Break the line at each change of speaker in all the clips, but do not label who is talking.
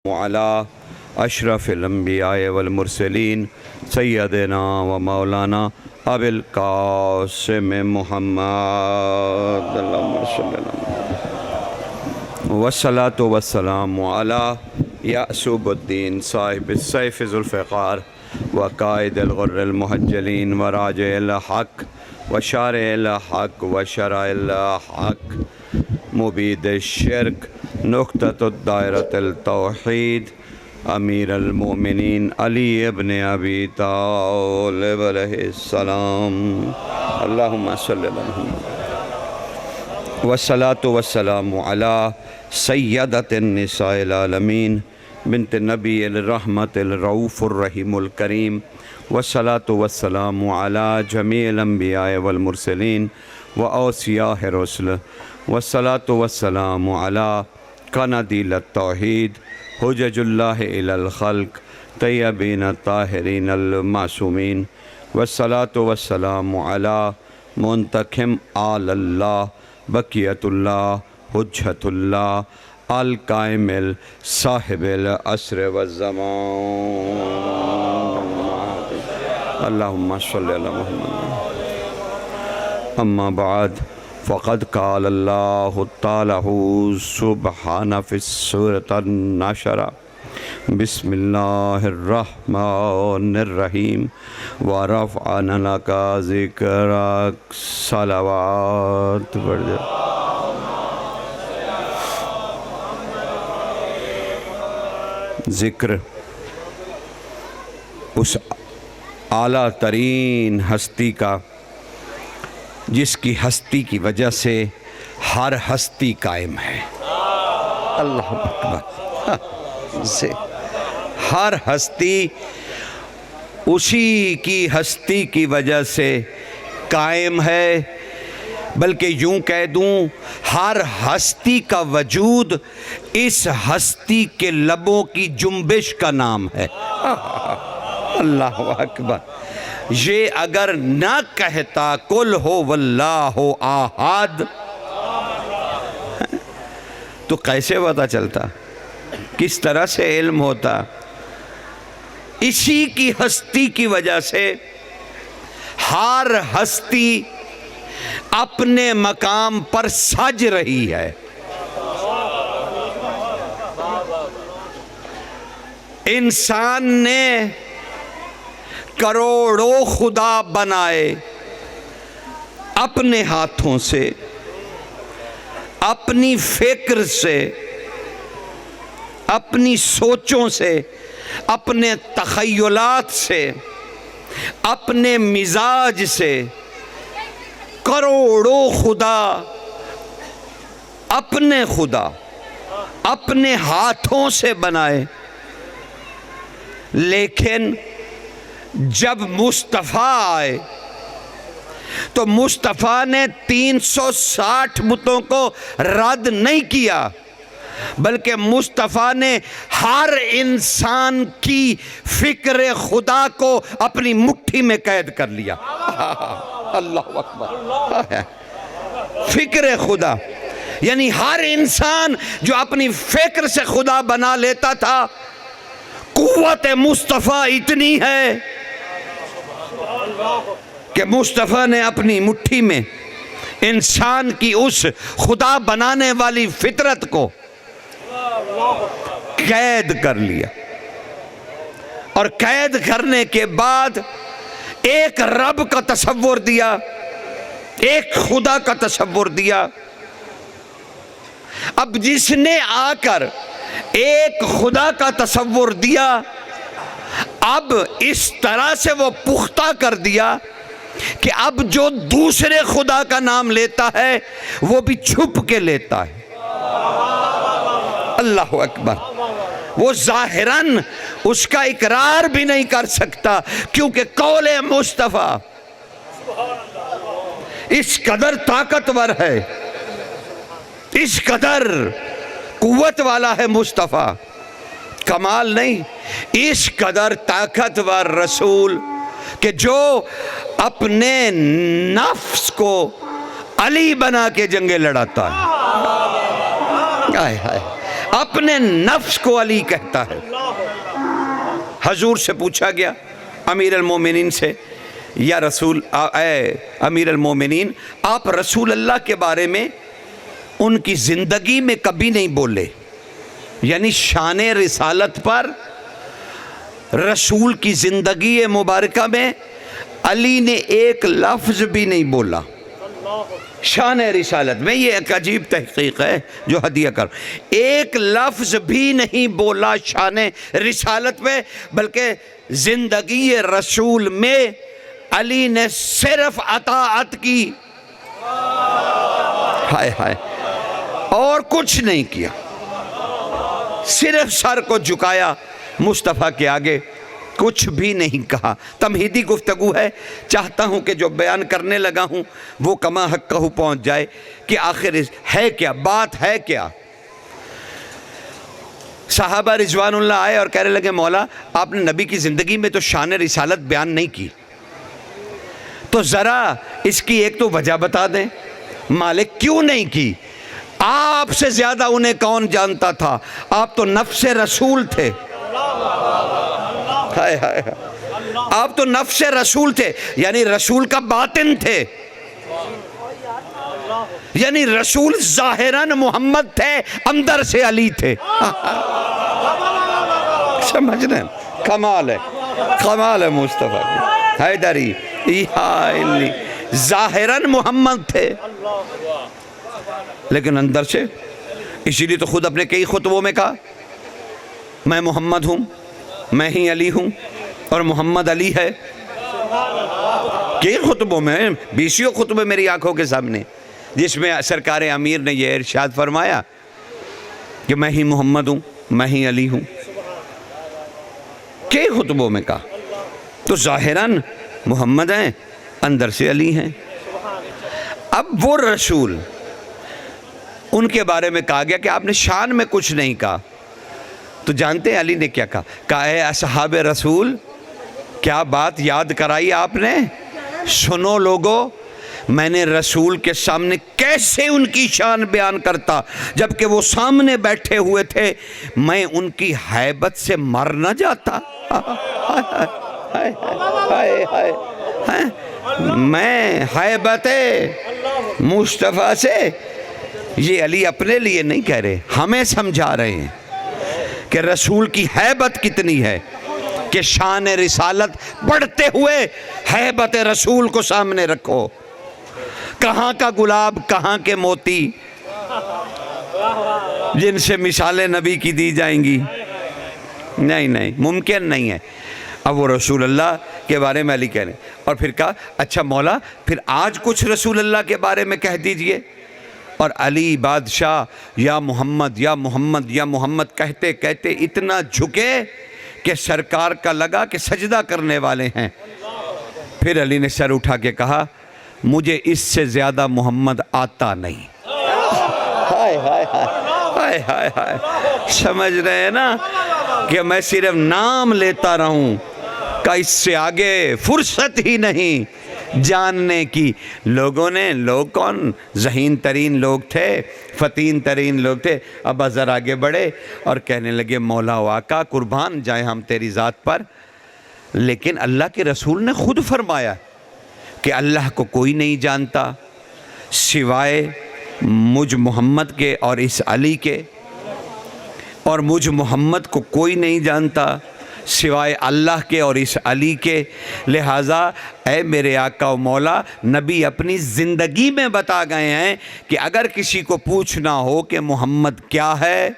وعلى اشرف الانبیاء والمرسلین سیدنا و مولانا ابی القاسم محمد اللہم صلی اللہ علیہ وسلم والصلاة والسلام علی یعصوب الدین صاحب السیف ذو الفقار وقائد الغر المحجلین وراجع الحق وشارع الحق وشرع الحق مبید الشرک نقطۃ الدائرۃ التوحید امیر المؤمنین علی ابن ابی طالب علیہ السلام اللہم صلی اللہ علیہ وسلم والصلاة والسلام علی سیدۃ النساء العالمین بنت نبی الرحمت الرؤوف الرحیم الکریم والصلاة والسلام علی جمیع الانبیاء والمرسلین واوصیاء الرسل والصلاة والسلام علی قنادیل التوحید حجج اللہ الی الخلق طیبین الطاہرین المعصومین والصلاة والسلام علی منتقم آل اللہ بقیت اللہ حجت اللہ القائم صاحب العصر والزمان اللہم صلی اللہ محمد اما بعد فقد قال اللہ تعالی سبحانہ فی السورۃ الناشرہ بسم اللہ الرحمن الرحیم ورفعنا لک ذکرک صلوات پڑھ جائے ذکر اس اعلیٰ ترین ہستی کا جس کی ہستی کی وجہ سے ہر ہستی قائم ہے اللہ اکبر سے ہر ہستی اسی کی ہستی کی وجہ سے قائم ہے بلکہ یوں کہہ دوں ہر ہستی کا وجود اس ہستی کے لبوں کی جنبش کا نام ہے اللہ اکبر یہ اگر نہ کہتا قل ہو واللہ احد تو کیسے پتہ چلتا کس طرح سے علم ہوتا اسی کی ہستی کی وجہ سے ہر ہستی اپنے مقام پر سج رہی ہے انسان نے کروڑوں خدا بنائے اپنے ہاتھوں سے اپنی فکر سے اپنی سوچوں سے اپنے تخیلات سے اپنے مزاج سے کروڑوں خدا اپنے ہاتھوں سے بنائے لیکن جب مصطفیٰ آئے تو مصطفیٰ نے 360 بتوں کو رد نہیں کیا بلکہ مصطفیٰ نے ہر انسان کی فکر خدا کو اپنی مٹھی میں قید کر لیا اللہ اکبر فکر خدا یعنی ہر انسان جو اپنی فکر سے خدا بنا لیتا تھا قوت مصطفیٰ اتنی ہے کہ مصطفیٰ نے اپنی مٹھی میں انسان کی اس خدا بنانے والی فطرت کو قید کر لیا اور قید کرنے کے بعد ایک رب کا تصور دیا ایک خدا کا تصور دیا اب جس نے آ کر ایک خدا کا تصور دیا اب اس طرح سے وہ پختہ کر دیا کہ اب جو دوسرے خدا کا نام لیتا ہے وہ بھی چھپ کے لیتا ہے اللہ اکبر وہ ظاہراً اس کا اقرار بھی نہیں کر سکتا کیونکہ قول مصطفیٰ اس قدر طاقتور ہے اس قدر قوت والا ہے مصطفیٰ کمال نہیں اس قدر طاقتور رسول کہ جو اپنے نفس کو علی بنا کے جنگیں لڑاتا ہے اپنے نفس کو علی کہتا ہے۔ حضور سے پوچھا گیا امیر المومنین سے، یا رسول اے امیر المومنین، آپ رسول اللہ کے بارے میں ان کی زندگی میں کبھی نہیں بولے، یعنی شان رسالت پر رسول کی زندگی مبارکہ میں علی نے ایک لفظ بھی نہیں بولا شان رسالت میں۔ یہ ایک عجیب تحقیق ہے جو ہدیہ کر، ایک لفظ بھی نہیں بولا شان رسالت میں، بلکہ زندگی رسول میں علی نے صرف اطاعت کی، ہائے ہائے، اور کچھ نہیں کیا، صرف سر کو جھکایا مصطفیٰ کے آگے، کچھ بھی نہیں کہا۔ تمہیدی گفتگو ہے، چاہتا ہوں کہ جو بیان کرنے لگا ہوں وہ کما حق پہنچ جائے کہ آخر ہے کیا، بات ہے کیا۔ صحابہ رضوان اللہ آئے اور کہنے لگے مولا آپ نے نبی کی زندگی میں تو شان رسالت بیان نہیں کی، تو ذرا اس کی ایک تو وجہ بتا دیں، مالک کیوں نہیں کی؟ آپ سے زیادہ انہیں کون جانتا تھا، آپ تو نفس رسول تھے، ہائے ہائے، آپ تو نفس رسول تھے، یعنی رسول کا باطن تھے، یعنی رسول ظاہراً محمد تھے، اندر سے علی تھے۔ سمجھ رہے ہیں؟ کمال ہے، کمال ہے مصطفیٰ کی حیدری، ظاہراً محمد تھے لیکن اندر سے، اسی لیے تو خود اپنے کئی خطبوں میں کہا میں محمد ہوں، میں ہی علی ہوں اور محمد علی ہے۔ کئی خطبوں میں، بیسیوں خطبے میری آنکھوں کے سامنے، جس میں سرکار امیر نے یہ ارشاد فرمایا کہ میں ہی محمد ہوں، میں ہی علی ہوں، کئی خطبوں میں کہا۔ تو ظاہراً محمد ہیں، اندر سے علی ہیں۔ اب وہ رسول، ان کے بارے میں کہا گیا کہ آپ نے شان میں کچھ نہیں کہا، تو جانتے ہیں علی نے کیا کہا؟ کہا اے اصحاب رسول، کیا بات یاد کرائی آپ نے؟ سنو لوگو، میں نے رسول کے سامنے کیسے ان کی شان بیان کرتا، جبکہ وہ سامنے بیٹھے ہوئے تھے، میں ان کی ہیبت سے مر نہ جاتا، میں ہیبت مصطفیٰ سے، یہ علی اپنے لیے نہیں کہہ رہے، ہمیں سمجھا رہے ہیں کہ رسول کی ہیبت کتنی ہے، کہ شان رسالت پڑھتے ہوئے ہیبت رسول کو سامنے رکھو۔ کہاں کا گلاب، کہاں کے موتی جن سے مثالیں نبی کی دی جائیں گی؟ نہیں نہیں، ممکن نہیں ہے۔ اب وہ رسول اللہ کے بارے میں علی کہہ رہے ہیں، اور پھر کہا اچھا مولا پھر آج کچھ رسول اللہ کے بارے میں کہہ دیجئے۔ اور علی بادشاہ یا محمد یا محمد یا محمد کہتے کہتے اتنا جھکے کہ سرکار کا لگا کہ سجدہ کرنے والے ہیں۔ پھر علی نے سر اٹھا کے کہا مجھے اس سے زیادہ محمد آتا نہیں۔ ہائے ہائے ہائے ہائے ہائے، سمجھ رہے ہیں نا کہ میں صرف نام لیتا رہوں، کہ اس سے آگے فرصت ہی نہیں جاننے کی۔ لوگوں نے، لوگ کون؟ ذہین ترین لوگ تھے، فتین ترین لوگ تھے۔ اب ذر آگے بڑھے اور کہنے لگے مولا و آقا قربان جائیں ہم تیری ذات پر، لیکن اللہ کے رسول نے خود فرمایا کہ اللہ کو کوئی نہیں جانتا سوائے مجھ محمد کے اور اس علی کے، اور مجھ محمد کو کوئی نہیں جانتا سوائے اللہ کے اور اس علی کے۔ لہٰذا اے میرے آقا و مولا، نبی اپنی زندگی میں بتا گئے ہیں کہ اگر کسی کو پوچھنا ہو کہ محمد کیا ہے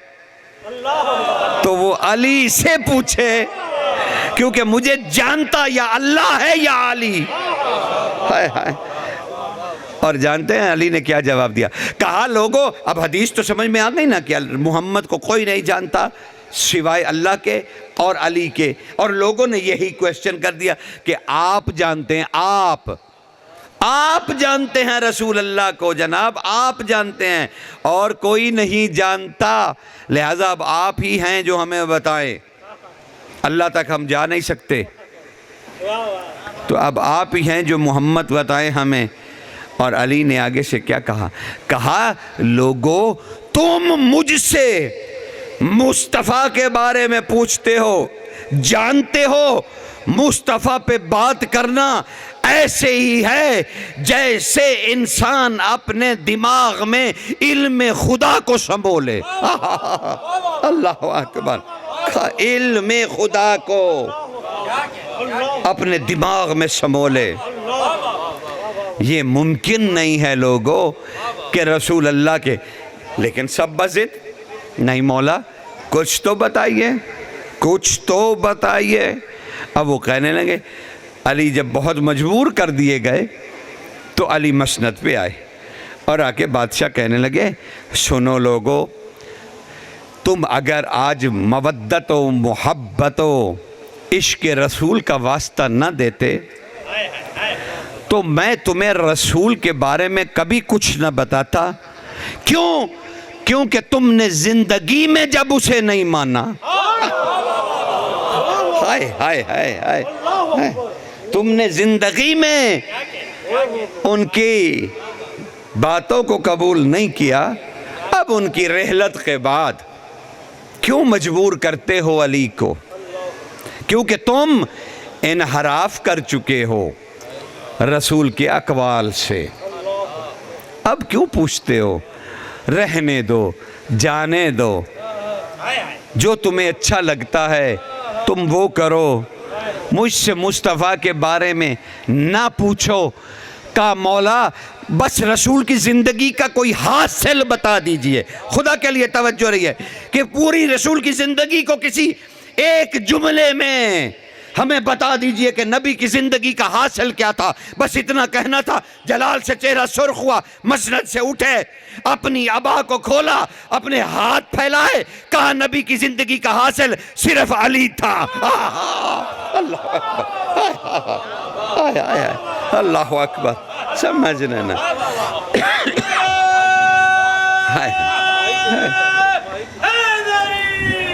تو وہ علی سے پوچھے، کیونکہ مجھے جانتا یا اللہ ہے یا علی۔ ہائے ہائے، اور جانتے ہیں علی نے کیا جواب دیا؟ کہا لوگو، اب حدیث تو سمجھ میں آ گئی نا کہ محمد کو کوئی نہیں جانتا سوائے اللہ کے اور علی کے، اور لوگوں نے یہی کویسچن کر دیا کہ آپ جانتے ہیں، آپ جانتے ہیں رسول اللہ کو جناب، آپ جانتے ہیں اور کوئی نہیں جانتا، لہٰذا اب آپ ہی ہیں جو ہمیں بتائیں، اللہ تک ہم جا نہیں سکتے، تو اب آپ ہی ہیں جو محمد بتائیں ہمیں۔ اور علی نے آگے سے کیا کہا؟ کہا لوگو تم مجھ سے مصطفیٰ کے بارے میں پوچھتے ہو، جانتے ہو، مصطفیٰ پہ بات کرنا ایسے ہی ہے جیسے انسان اپنے دماغ میں علم خدا کو سمولے۔ اللہ اکبر، علم خدا کو اپنے دماغ میں سمولے۔ یہ ممکن نہیں ہے لوگوں کہ رسول اللہ کے، لیکن سب بضد نہیں، مولا کچھ تو بتائیے، کچھ تو بتائیے۔ اب وہ کہنے لگے، علی جب بہت مجبور کر دیے گئے تو علی مسند پہ آئے اور آ کے بادشاہ کہنے لگے، سنو لوگو، تم اگر آج مودت و محبت و عشق رسول کا واسطہ نہ دیتے تو میں تمہیں رسول کے بارے میں کبھی کچھ نہ بتاتا۔ کیوں؟ کیونکہ تم نے زندگی میں جب اسے نہیں مانا، ہائے ہائے ہائے ہائے، تم نے زندگی میں ان کی باتوں کو قبول نہیں کیا، اب ان کی رحلت کے بعد کیوں مجبور کرتے ہو علی کو؟ کیونکہ تم انحراف کر چکے ہو رسول کے اقوال سے، اب کیوں پوچھتے ہو؟ رہنے دو، جانے دو، جو تمہیں اچھا لگتا ہے تم وہ کرو، مجھ سے مصطفیٰ کے بارے میں نہ پوچھو۔ کہا مولا بس رسول کی زندگی کا کوئی حاصل بتا دیجئے۔ خدا کے لیے توجہ رہی ہے کہ پوری رسول کی زندگی کو کسی ایک جملے میں ہمیں بتا دیجئے کہ نبی کی زندگی کا حاصل کیا تھا۔ بس اتنا کہنا تھا۔ جلال سے چہرہ سرخ ہوا، مسند سے اٹھے، اپنی عبا کو کھولا، اپنے ہاتھ پھیلائے، کہا نبی کی زندگی کا حاصل صرف علی تھا۔ اللہ اکبر، اللہ اکبر، سمجھنا نا،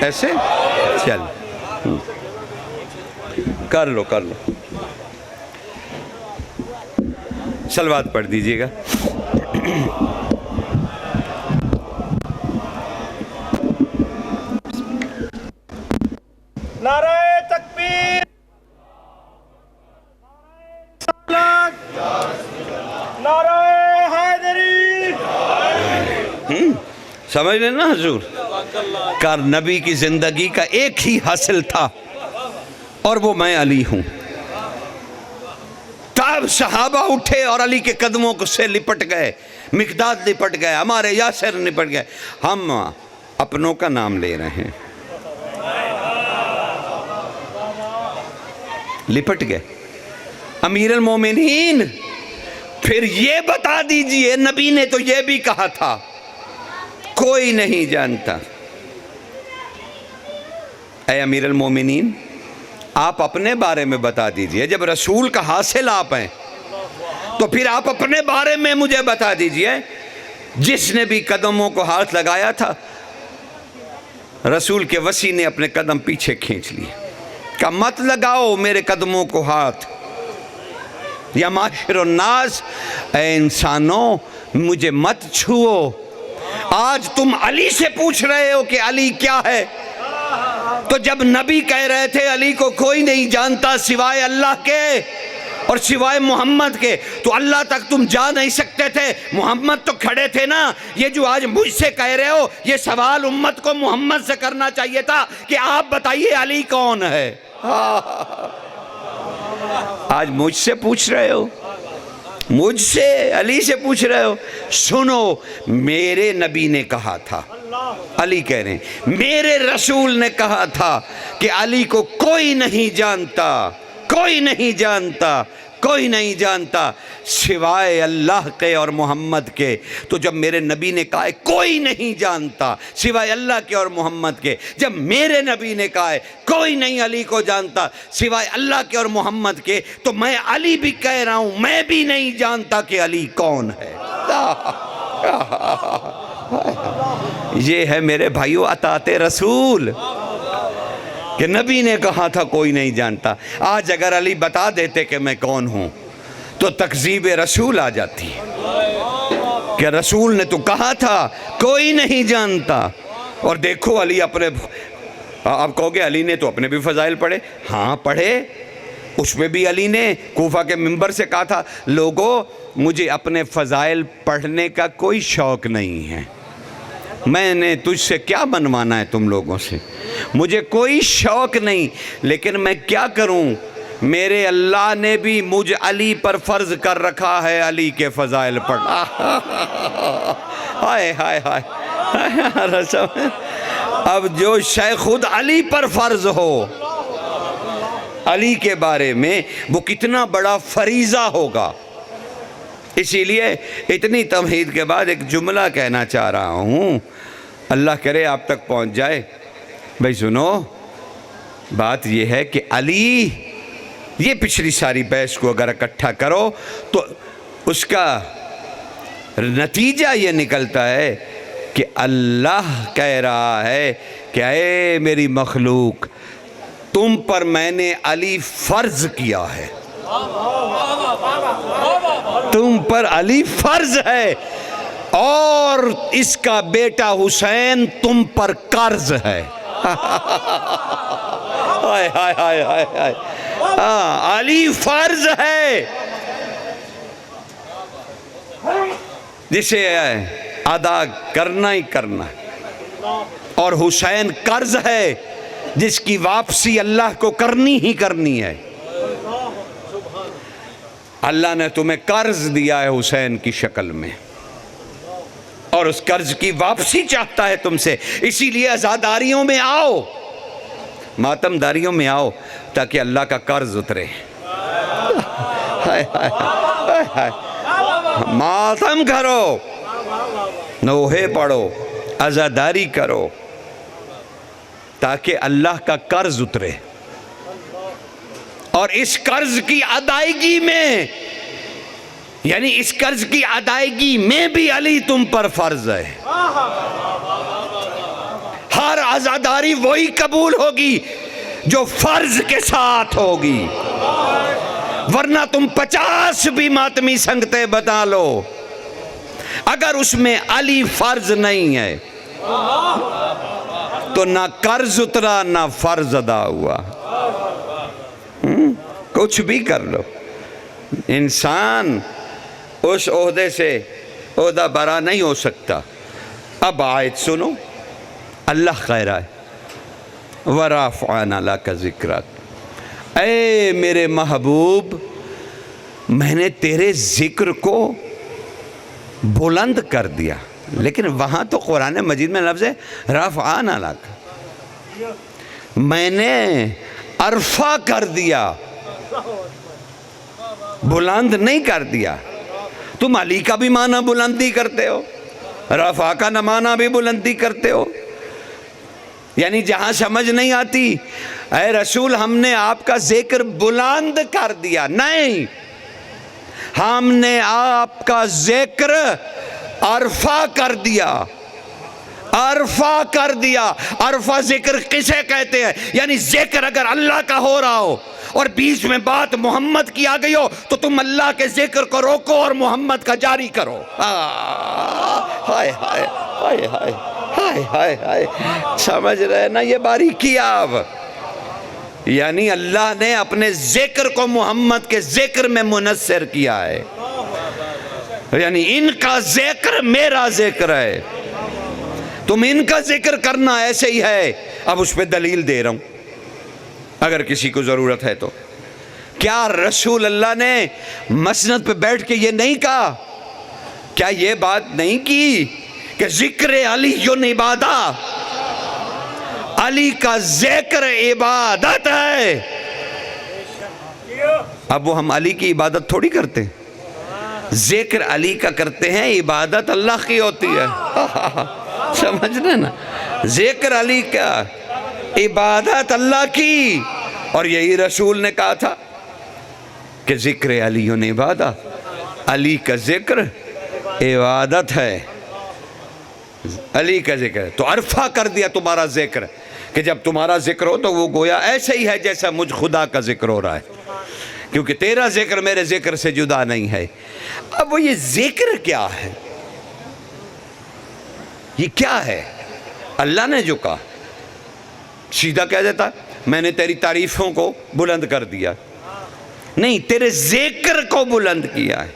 ایسے چل کر لو کر لو، صلوات پڑھ دیجئے گا۔
نعرہ تکبیر، نعرہ حیدری۔
سمجھ لیں نا حضور، کار نبی کی زندگی کا ایک ہی حاصل تھا اور وہ میں علی ہوں۔ تب صحابہ اٹھے اور علی کے قدموں سے لپٹ گئے، مقداد لپٹ گئے، ہمارے یاسر لپٹ گئے، ہم اپنوں کا نام لے رہے ہیں، لپٹ گئے۔ امیر المومنین پھر یہ بتا دیجئے، نبی نے تو یہ بھی کہا تھا کوئی نہیں جانتا۔ اے امیر المومنین آپ اپنے بارے میں بتا دیجئے، جب رسول کا حاصل آپ ہیں تو پھر آپ اپنے بارے میں مجھے بتا دیجئے۔ جس نے بھی قدموں کو ہاتھ لگایا تھا، رسول کے وسیع نے اپنے قدم پیچھے کھینچ لیے، کہا مت لگاؤ میرے قدموں کو ہاتھ، یا معاشر الناس، اے انسانوں مجھے مت چھوؤ۔ آج تم علی سے پوچھ رہے ہو کہ علی کیا ہے، تو جب نبی کہہ رہے تھے علی کو کوئی نہیں جانتا سوائے اللہ کے اور سوائے محمد کے، تو اللہ تک تم جا نہیں سکتے تھے، محمد تو کھڑے تھے نا۔ یہ جو آج مجھ سے کہہ رہے ہو، یہ سوال امت کو محمد سے کرنا چاہیے تھا کہ آپ بتائیے علی کون ہے۔ آج مجھ سے پوچھ رہے ہو، مجھ سے علی سے پوچھ رہے ہو۔ سنو، میرے نبی نے کہا تھا، علی کہہ رہے ہیں میرے رسول نے کہا تھا کہ علی کو کوئی نہیں جانتا، کوئی نہیں جانتا، کوئی نہیں جانتا سوائے اللہ کے اور محمد کے۔ تو جب میرے نبی نے کہا ہے کوئی نہیں جانتا سوائے اللہ کے اور محمد کے، جب میرے نبی نے کہا ہے کوئی نہیں علی کو جانتا سوائے اللہ کے اور محمد کے، تو میں علی بھی کہہ رہا ہوں میں بھی نہیں جانتا کہ علی کون ہے۔ یہ ہے میرے بھائیو اطاعت رسول، کہ نبی نے کہا تھا کوئی نہیں جانتا۔ آج اگر علی بتا دیتے کہ میں کون ہوں تو تکذیب رسول آ جاتی ہے، کہ رسول نے تو کہا تھا کوئی نہیں جانتا، اور دیکھو علی اپنے، آپ کہو گے علی نے تو اپنے بھی فضائل پڑھے، ہاں پڑھے، اس میں بھی علی نے کوفہ کے منبر سے کہا تھا لوگو مجھے اپنے فضائل پڑھنے کا کوئی شوق نہیں ہے، میں نے تجھ سے کیا منوانا ہے تم لوگوں سے، مجھے کوئی شوق نہیں، لیکن میں کیا کروں، میرے اللہ نے بھی مجھ علی پر فرض کر رکھا ہے علی کے فضائل پڑھنا۔ ہائے ہائے ہائے، اب جو شے خود علی پر فرض ہو، علی کے بارے میں وہ کتنا بڑا فریضہ ہوگا۔ اسی لیے اتنی تمہید کے بعد ایک جملہ کہنا چاہ رہا ہوں، اللہ کرے آپ تک پہنچ جائے۔ بھائی سنو، بات یہ ہے کہ علی، یہ پچھلی ساری بحث کو اگر اکٹھا کرو تو اس کا نتیجہ یہ نکلتا ہے کہ اللہ کہہ رہا ہے کہ اے میری مخلوق، تم پر میں نے علی فرض کیا ہے، تم پر علی فرض ہے، اور اس کا بیٹا حسین تم پر قرض ہے۔ ہائے ہائے ہائے ہائے ہائے، علی فرض ہے جسے ادا کرنا ہی کرنا، اور حسین قرض ہے جس کی واپسی اللہ کو کرنی ہی کرنی ہے۔ اللہ نے تمہیں قرض دیا ہے حسین کی شکل میں، اور اس قرض کی واپسی چاہتا ہے تم سے، اسی لیے عزاداریوں میں آؤ، ماتم داریوں میں آؤ تاکہ اللہ کا قرض اترے۔ ماتم کرو، نوحے پڑھو، عزاداری کرو تاکہ اللہ کا قرض اترے، اور اس قرض کی ادائیگی میں، یعنی اس قرض کی ادائیگی میں بھی علی تم پر فرض ہے۔ ہر عزاداری وہی قبول ہوگی جو فرض کے ساتھ ہوگی، ورنہ تم 50 بھی ماتمی سنگتے بتا لو، اگر اس میں علی فرض نہیں ہے تو نہ قرض اترا نہ فرض ادا ہوا۔ کچھ بھی کر لو، انسان اس عہدے سے عہدہ برا نہیں ہو سکتا۔ اب آیت سنو، اللہ کہہ رہا ہے وَرَفَعْنَا لَكَ ذِكْرَكَ، اے میرے محبوب، میں نے تیرے ذکر کو بلند کر دیا، لیکن وہاں تو قرآن مجید میں لفظ ہے رفعنا لک، میں نے عرفہ کر دیا، بلند نہیں کر دیا۔ تم علی کا بھی معنی بلندی کرتے ہو، رفع کا معنی بھی بلندی کرتے ہو، یعنی جہاں سمجھ نہیں آتی اے رسول ہم نے آپ کا ذکر بلند کر دیا، نہیں، ہم نے آپ کا ذکر عرفہ کر دیا، عرفہ کر دیا۔ عرفہ ذکر کسے کہتے ہیں؟ یعنی ذکر اگر اللہ کا ہو رہا ہو اور بیچ میں بات محمد کی آ گئی ہو تو تم اللہ کے ذکر کو روکو اور محمد کا جاری کرو۔ ہائے ہائے ہائے ہائے ہائے ہائے ہائے، سمجھ رہے نا یہ باریکی آپ؟ یعنی اللہ نے اپنے ذکر کو محمد کے ذکر میں منحصر کیا ہے، یعنی ان کا ذکر میرا ذکر ہے، تم ان کا ذکر کرنا ایسے ہی ہے۔ اب اس پہ دلیل دے رہا ہوں اگر کسی کو ضرورت ہے تو۔ کیا رسول اللہ نے مسند پہ بیٹھ کے یہ نہیں کہا؟ کیا یہ بات نہیں کی کہ ذکر علی عبادہ، علی کا ذکر عبادت ہے؟ اب وہ ہم علی کی عبادت تھوڑی کرتے، ذکر علی کا کرتے ہیں، عبادت اللہ کی ہوتی ہے۔ سمجھنا نا، ذکر علی کا، عبادت اللہ کی، اور یہی رسول نے کہا تھا کہ ذکر علی عبادہ، علی کا ذکر عبادت ہے، علی کا ذکر ہے۔ تو عرفہ کر دیا تمہارا ذکر، کہ جب تمہارا ذکر ہو تو وہ گویا ایسے ہی ہے جیسا مجھ خدا کا ذکر ہو رہا ہے، کیونکہ تیرا ذکر میرے ذکر سے جدا نہیں ہے۔ اب وہ یہ ذکر کیا ہے؟ یہ کیا ہے؟ اللہ نے جو کہا سیدھا کہہ دیتا میں نے تیری تعریفوں کو بلند کر دیا، نہیں، تیرے ذکر کو بلند کیا ہے،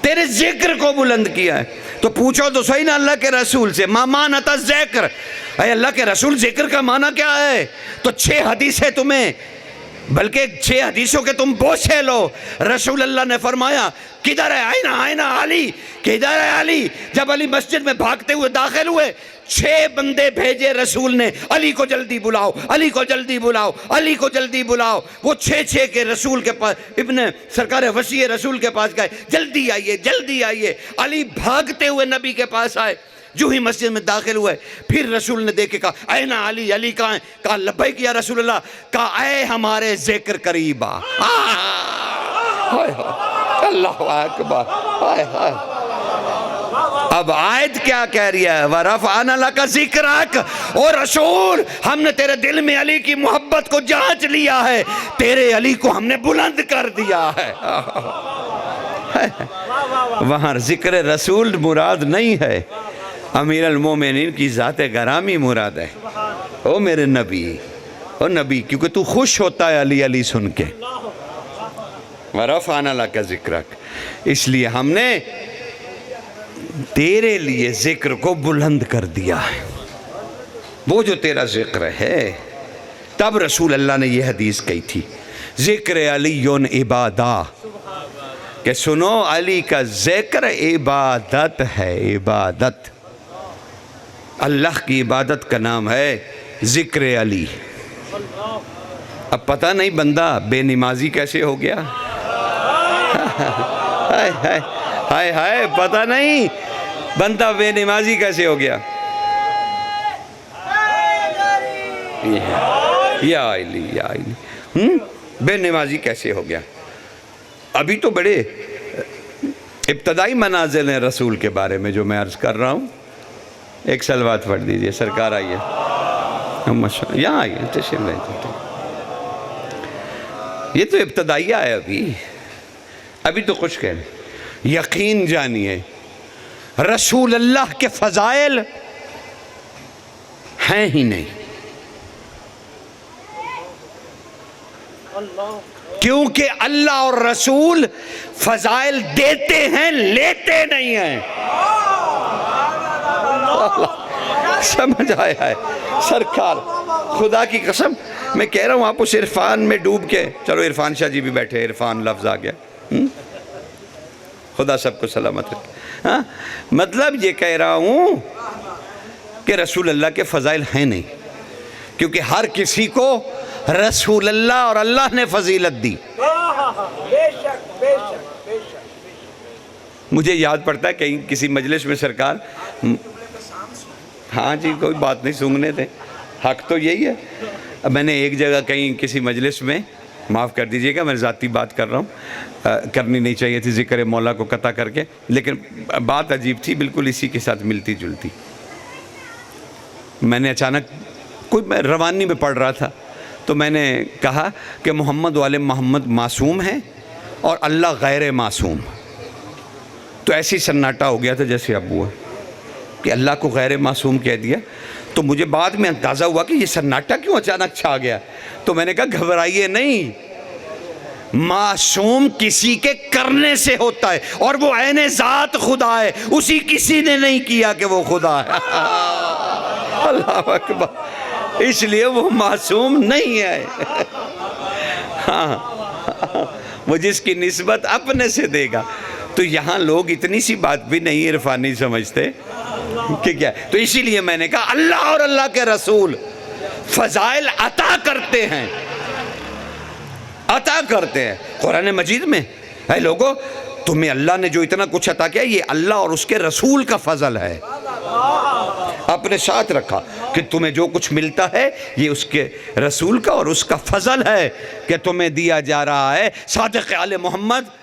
تیرے ذکر کو بلند کیا ہے۔ تو پوچھو تو صحیح نا اللہ کے رسول سے، ما معنی ذکر، اے اللہ کے رسول ذکر کا معنی کیا ہے؟ تو 6 حدیثیں تمہیں، بلکہ 6 حدیثوں کے تم بوچھے لو۔ رسول اللہ نے فرمایا کدھر ہے آئینہ علی، کدھر ہے علی؟ جب علی مسجد میں بھاگتے ہوئے داخل ہوئے 6 بندے بھیجے رسول نے، علی کو جلدی بلاؤ، علی کو جلدی بلاؤ، علی کو جلدی بلاؤ۔ وہ 6 کے رسول کے پاس، ابن سرکار وسیع رسول کے پاس گئے، جلدی آئیے جلدی آئیے۔ علی بھاگتے ہوئے نبی کے پاس آئے، جو ہی مسجد میں داخل ہوئے پھر رسول نے دیکھ کے کہا اے نا علی، علی کہاں ہے؟ کہا لبیک یا رسول اللہ۔ کہا اے ہمارے ذکر قریب آ۔ اللہ اکبر۔ اب آیت کیا کہہ رہی ہے؟ وَرَفَعْنَا لَكَ ذِكْرَكَ، او رسول ہم نے تیرے دل میں علی کی محبت کو جانچ لیا ہے، تیرے علی کو ہم نے بلند کر دیا ہے۔ وہاں ذکر رسول مراد نہیں ہے، امیر المومنین کی ذات گرامی مراد ہے۔ او میرے نبی، او نبی، کیونکہ تو خوش ہوتا ہے علی علی سن کے۔ وَرَفَعْنَا لَكَ ذِكْرَكَ، اس لیے ہم نے تیرے لیے ذکر کو بلند کر دیا ہے، وہ جو تیرا ذکر ہے۔ تب رسول اللہ نے یہ حدیث کہی تھی، ذکر علی عبادہ، کہ سنو علی کا ذکر عبادت ہے، عبادت، اللہ کی عبادت کا نام ہے ذکر علی۔ اب پتہ نہیں بندہ بے نمازی کیسے ہو گیا، ہائے ہائے، پتہ نہیں بندہ بے نمازی کیسے ہو گیا۔ یا علی یا علی، بے نمازی کیسے ہو گیا۔ ابھی تو بڑے ابتدائی منازل ہیں رسول کے بارے میں جو میں عرض کر رہا ہوں۔ ایک صلوات پڑھ دیجئے، سرکار آئیے، یہاں آئیے، تشریف لے جائیے۔ یہ تو ابتدائیہ ہے، ابھی تو کچھ کہہ رہے۔ یقین جانیے رسول اللہ کے فضائل ہیں ہی نہیں، کیونکہ اللہ اور رسول فضائل دیتے ہیں، لیتے نہیں ہیں۔ سمجھ آیا ہے سرکار، خدا کی قسم میں کہہ رہا ہوں آپ اس عرفان میں ڈوب کے، چلو عرفان شاہ جی بھی بیٹھے، عرفان لفظ آ گیا، خدا سب کو سلامت رکھے۔ ہاں، مطلب یہ کہہ رہا ہوں کہ رسول اللہ کے فضائل ہیں نہیں، کیونکہ ہر کسی کو رسول اللہ اور اللہ نے فضیلت دی۔ مجھے یاد پڑتا ہے کہیں کسی مجلس میں سرکار، ہاں جی کوئی بات نہیں، سنگنے تھے، حق تو یہی ہے۔ اب میں نے ایک جگہ کہیں کسی مجلس میں، معاف کر دیجئے گا میں ذاتی بات کر رہا ہوں، کرنی نہیں چاہیے تھی ذکر مولا کو قطع کر کے، لیکن بات عجیب تھی، بالکل اسی کے ساتھ ملتی جلتی۔ میں نے اچانک میں روانی میں پڑھ رہا تھا تو میں نے کہا کہ محمد والے محمد معصوم ہیں اور اللہ غیر معصوم۔ تو ایسی سناٹا ہو گیا تھا جیسے اب ہوا کہ اللہ کو غیر معصوم کہہ دیا۔ تو مجھے بعد میں اندازہ ہوا کہ یہ سناٹا کیوں اچانک چھا گیا۔ تو میں نے کہا گھبرائیے نہیں، معصوم کسی کے کرنے سے ہوتا ہے، اور وہ عین ذات خدا ہے، اسی کسی نے نہیں کیا کہ وہ خدا ہے۔ اللہ اکبر، اس لیے وہ معصوم نہیں ہے۔ ہاں، وہ جس کی نسبت اپنے سے دے گا۔ تو یہاں لوگ اتنی سی بات بھی نہیں عرفانی سمجھتے کہ کیا، تو اسی لیے میں نے کہا اللہ اور اللہ کے رسول فضائل عطا کرتے ہیں، عطا کرتے ہیں۔ قرآن مجید میں اے لوگو تمہیں اللہ نے جو اتنا کچھ عطا کیا یہ اللہ اور اس کے رسول کا فضل ہے۔ اپنے ساتھ رکھا کہ تمہیں جو کچھ ملتا ہے یہ اس کے رسول کا اور اس کا فضل ہے کہ تمہیں دیا جا رہا ہے۔ صادق آل محمد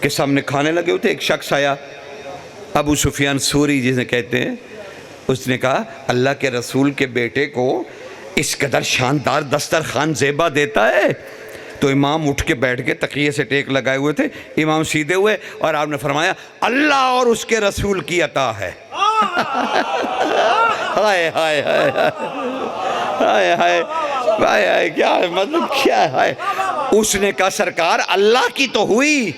کے سامنے کھانے لگے ہوتے، ایک شخص آیا، ابو سفیان سوری جسے کہتے ہیں، اس نے کہا اللہ کے رسول کے بیٹے کو اس قدر شاندار دسترخوان زیبا دیتا ہے۔ تو امام اٹھ کے بیٹھ کے تقیے سے ٹیک لگائے ہوئے تھے، امام سیدھے ہوئے اور آپ نے فرمایا اللہ اور اس کے رسول کی عطا ہے۔ ہائے ہائے ہائے ہائے ہائے ہائے ہائے کیا ہے مطلب کیا ہے؟ اس نے کہا سرکار اللہ کی تو ہوئی،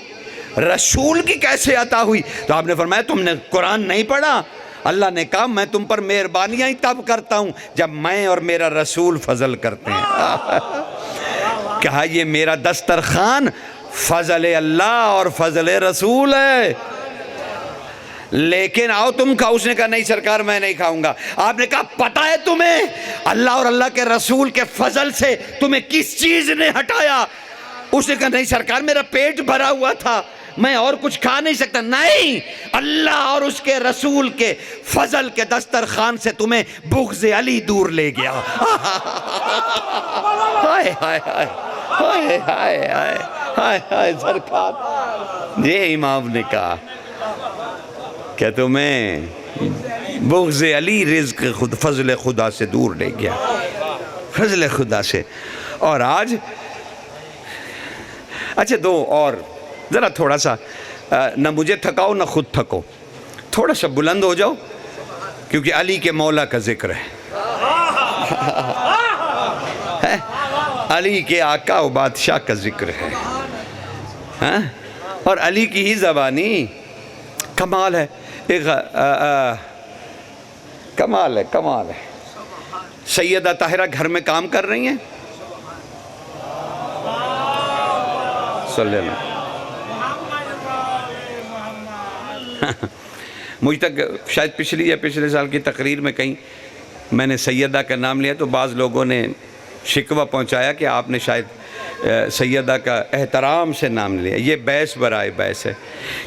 رسول کی کیسے عطا ہوئی؟ تو آپ نے فرمایا تم نے قرآن نہیں پڑھا؟ اللہ نے کہا میں تم پر مہربانیاں ہی تب کرتا ہوں جب میں اور میرا رسول فضل کرتے ہیں۔ کہا یہ میرا دسترخوان فضل اللہ اور فضل رسول ہے، لیکن آؤ تم کھاؤ۔ اس نے کہا نہیں سرکار میں نہیں کھاؤں گا۔ آپ نے کہا پتہ ہے تمہیں اللہ اور اللہ کے رسول کے فضل سے تمہیں کس چیز نے ہٹایا؟ اس نے کہا نہیں سرکار میرا پیٹ بھرا ہوا تھا، میں اور کچھ کھا نہیں سکتا۔ نہیں، اللہ اور اس کے رسول کے فضل کے دسترخوان سے تمہیں بغض علی دور لے گیا۔ ہائے ہائے ہائے ہائے ہائے ہائے ہائے سرکار، یہ امام نے کہا کہ تمہیں بغض علی رزق خود فضل خدا سے دور لے گیا، فضل خدا سے۔ اور آج اچھا دو اور ذرا تھوڑا سا نہ مجھے تھکاؤ نہ خود تھکو، تھوڑا سا بلند ہو جاؤ کیونکہ علی کے مولا کا ذکر ہے، علی کے آقا و بادشاہ کا ذکر ہے، اور علی کی ہی زبانی کمال ہے، کمال ہے کمال ہے۔ سیدہ طاہرہ گھر میں کام کر رہی ہیں، صلی اللہ مجھ تک شاید پچھلی یا پچھلے سال کی تقریر میں کہیں میں نے سیدہ کا نام لیا تو بعض لوگوں نے شکوہ پہنچایا کہ آپ نے شاید سیدہ کا احترام سے نام لیا۔ یہ بیس برائے بیس ہے،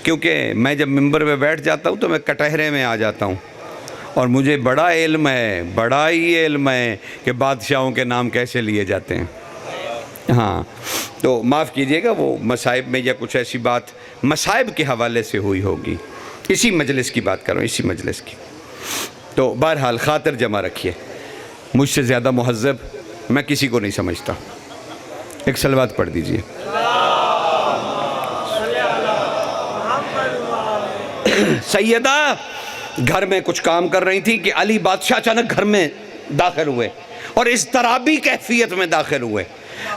کیونکہ میں جب ممبر پہ بیٹھ جاتا ہوں تو میں کٹہرے میں آ جاتا ہوں، اور مجھے بڑا علم ہے، بڑا ہی علم ہے کہ بادشاہوں کے نام کیسے لیے جاتے ہیں۔ ہاں تو معاف کیجئے گا، وہ مصائب میں یا کچھ ایسی بات مصائب کے حوالے سے ہوئی ہوگی، اسی مجلس کی بات کر رہا ہوں، اسی مجلس کی۔ تو بہرحال خاطر جمع رکھیے، مجھ سے زیادہ مہذب میں کسی کو نہیں سمجھتا۔ ایک صلوات پڑھ دیجئے۔ سیدہ گھر میں کچھ کام کر رہی تھی کہ علی بادشاہ اچانک گھر میں داخل ہوئے اور اضطرابی کیفیت میں داخل ہوئے۔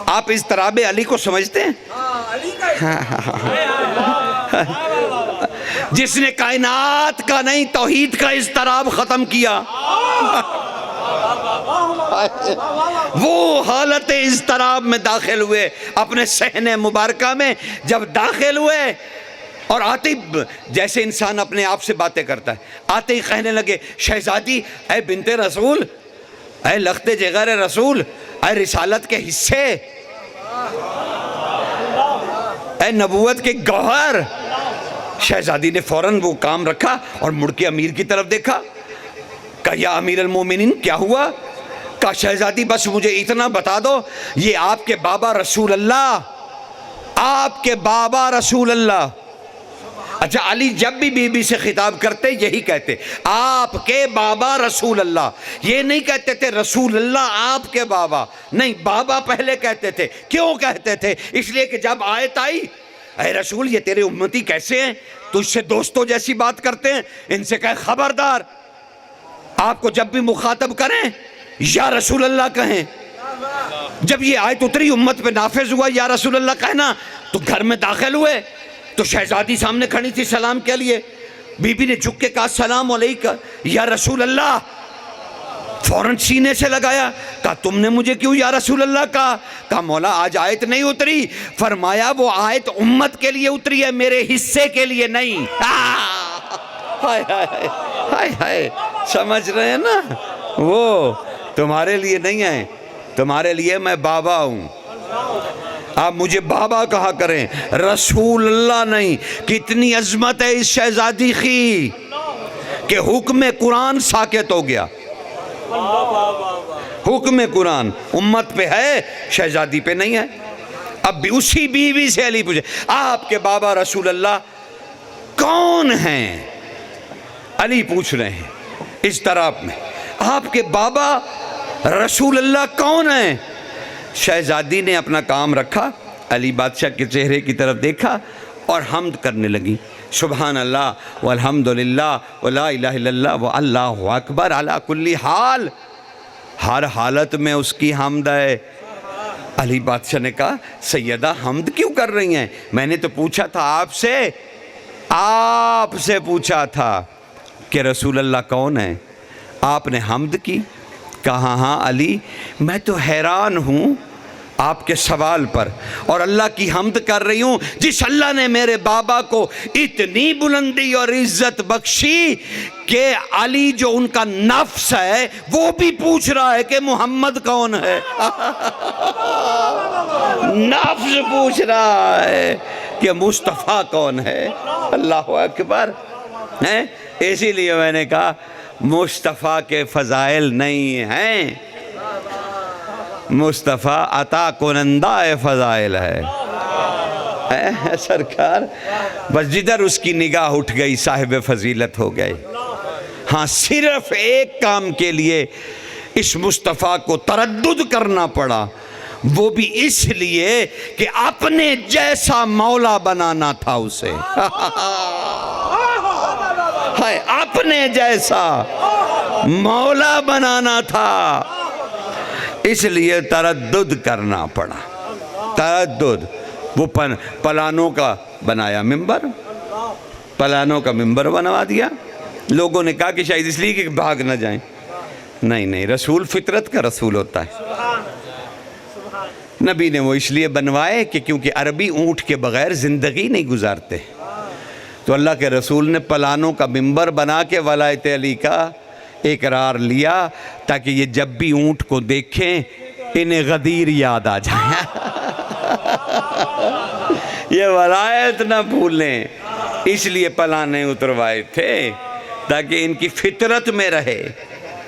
آپ اضطراب علی کو سمجھتے ہیں؟ جس نے کائنات کا نہیں توحید کا اضطراب ختم کیا، وہ حالت اضطراب میں داخل ہوئے اپنے صحن مبارکہ میں۔ جب داخل ہوئے اور آتے جیسے انسان اپنے آپ سے باتیں کرتا ہے، آتے ہی کہنے لگے شہزادی اے بنت رسول، اے لخت جگر رسول، اے رسالت کے حصے، اے نبوت کے گوہر۔ شہزادی نے فوراً وہ کام رکھا اور مڑ کے امیر کی طرف دیکھا، کہا یا امیر المومنین کیا ہوا؟ کہا شہزادی بس مجھے اتنا بتا دو، یہ آپ کے بابا رسول اللہ، آپ کے بابا رسول اللہ۔ اچھا علی جب بھی بی بی سے خطاب کرتے یہی کہتے، آپ کے بابا رسول اللہ، یہ نہیں کہتے تھے رسول اللہ آپ کے بابا، نہیں بابا پہلے کہتے تھے۔ کیوں کہتے تھے؟ اس لیے کہ جب آیت آئی اے رسول یہ تیرے امتی کیسے ہیں، تجھ سے دوستوں جیسی بات کرتے ہیں، ان سے کہے خبردار، آپ کو جب بھی مخاطب کریں یا رسول اللہ کہیں۔ جب یہ آیت اتری امت پہ نافذ ہوا یا رسول اللہ کہنا، تو گھر میں داخل ہوئے تو شہزادی سامنے کھڑی تھی سلام کے لیے، بی بی نے جھک کے کہا السلام علیکم یا رسول اللہ، فوراً سینے سے لگایا، کہا تم نے مجھے کیوں یا رسول اللہ کہا؟ کہا مولا آج آیت نہیں اتری۔ فرمایا وہ آیت امت کے لیے اتری ہے، میرے حصے کے لیے نہیں۔ ہائے ہائے ہائے ہائے، سمجھ رہے ہیں نا؟ وہ تمہارے لیے نہیں ہے، تمہارے لیے میں بابا ہوں، آپ مجھے بابا کہا کریں، رسول اللہ نہیں۔ کتنی عظمت ہے اس شہزادی کی کہ حکم قرآن ساکت ہو گیا۔ حکم قرآن امت پہ ہے، شہزادی پہ نہیں ہے۔ اب بھی اسی بیوی سے علی پوچھے آپ کے بابا رسول اللہ کون ہیں؟ علی پوچھ رہے ہیں اضطراب میں، آپ کے بابا رسول اللہ کون ہیں؟ شہزادی نے اپنا کام رکھا، علی بادشاہ کے چہرے کی طرف دیکھا اور حمد کرنے لگی، سبحان اللہ والحمدللہ ولا الہ الا اللہ واللہ اکبر علی کل حال، ہر حالت میں اس کی حمد ہے۔ علی بادشاہ نے کہا سیدہ حمد کیوں کر رہی ہیں؟ میں نے تو پوچھا تھا آپ سے پوچھا تھا کہ رسول اللہ کون ہے، آپ نے حمد کی؟ کہا ہاں علی میں تو حیران ہوں آپ کے سوال پر، اور اللہ کی حمد کر رہی ہوں جس اللہ نے میرے بابا کو اتنی بلندی اور عزت بخشی کہ علی جو ان کا نفس ہے وہ بھی پوچھ رہا ہے کہ محمد کون ہے۔ نفس پوچھ رہا ہے کہ مصطفیٰ کون ہے۔ اللہ اکبر۔ اسی لیے میں نے کہا مصطفیٰ کے فضائل نہیں ہیں، مصطفیٰ عطا کنندہ فضائل ہے۔ سرکار بس جدھر اس کی نگاہ اٹھ گئی صاحب فضیلت ہو گئے۔ ہاں صرف ایک کام کے لیے اس مصطفیٰ کو تردد کرنا پڑا، وہ بھی اس لیے کہ اپنے جیسا مولا بنانا تھا اسے۔ اپنے جیسا مولا بنانا تھا، اس لیے تردد کرنا پڑا۔ تردد، وہ پلانوں کا بنایا ممبر، پلانوں کا ممبر بنوا دیا۔ لوگوں نے کہا کہ شاید اس لیے کہ بھاگ نہ جائیں۔ نہیں، رسول فطرت کا رسول ہوتا ہے۔ نبی نے وہ اس لیے بنوائے کہ کیونکہ عربی اونٹ کے بغیر زندگی نہیں گزارتے، تو اللہ کے رسول نے پلانوں کا ممبر بنا کے ولایت علی کا اقرار لیا تاکہ یہ جب بھی اونٹ کو دیکھیں انہیں غدیر یاد آ جائے، یہ ولایت نہ بھولیں، اس لیے پلانے اتروائے تھے تاکہ ان کی فطرت میں رہے،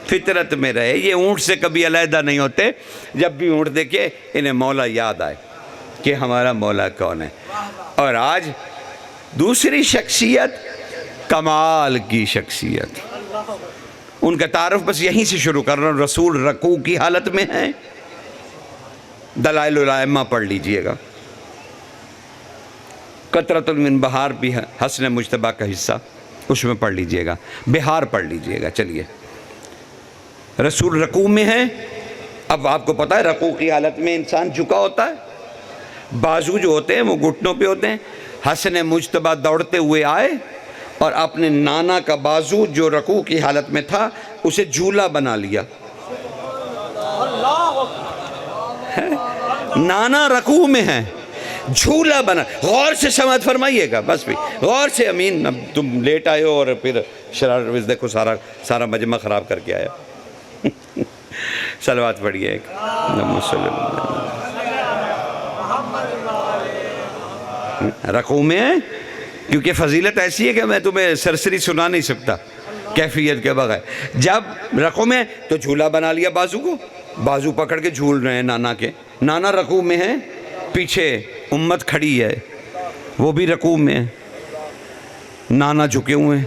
فطرت میں رہے۔ یہ اونٹ سے کبھی علیحدہ نہیں ہوتے، جب بھی اونٹ دیکھے انہیں مولا یاد آئے کہ ہمارا مولا کون ہے۔ اور آج دوسری شخصیت، کمال کی شخصیت، ان کا تعارف بس یہیں سے شروع کر رہا ہوں۔ رسول رکوع کی حالت میں ہیں، دلائل الائمہ پڑھ لیجئے گا، قطرۃ من بہار بھی حسن مجتبیٰ کا حصہ، اس میں پڑھ لیجئے گا، بہار پڑھ لیجئے گا۔ چلیے، رسول رکوع میں ہیں۔ اب آپ کو پتہ ہے رکوع کی حالت میں انسان جھکا ہوتا ہے، بازو جو ہوتے ہیں وہ گھٹنوں پہ ہوتے ہیں۔ حسن مجتبیٰ دوڑتے ہوئے آئے اور اپنے نانا کا بازو جو رکوع کی حالت میں تھا اسے جھولا بنا لیا۔ نانا رکوع میں ہے، جھولا بنا۔ غور سے سمجھ فرمائیے گا، بس بھی غور سے۔ امین اب تم لیٹ آئے ہو اور پھر شرارت دیکھو سارا مجمع خراب کر کے آیا۔ صلوات پڑھیے ایک، اللہم صلی اللہ علیہ وسلم۔ رکوع میں ہے کیونکہ فضیلت ایسی ہے کہ میں تمہیں سرسری سنا نہیں سکتا کیفیت کے بغیر۔ جب رکوع میں تو جھولا بنا لیا، بازو کو، بازو پکڑ کے جھول رہے ہیں نانا کے۔ نانا رکوع میں ہے، پیچھے امت کھڑی ہے، وہ بھی رکوع میں ہے، نانا جھکے ہوئے ہیں،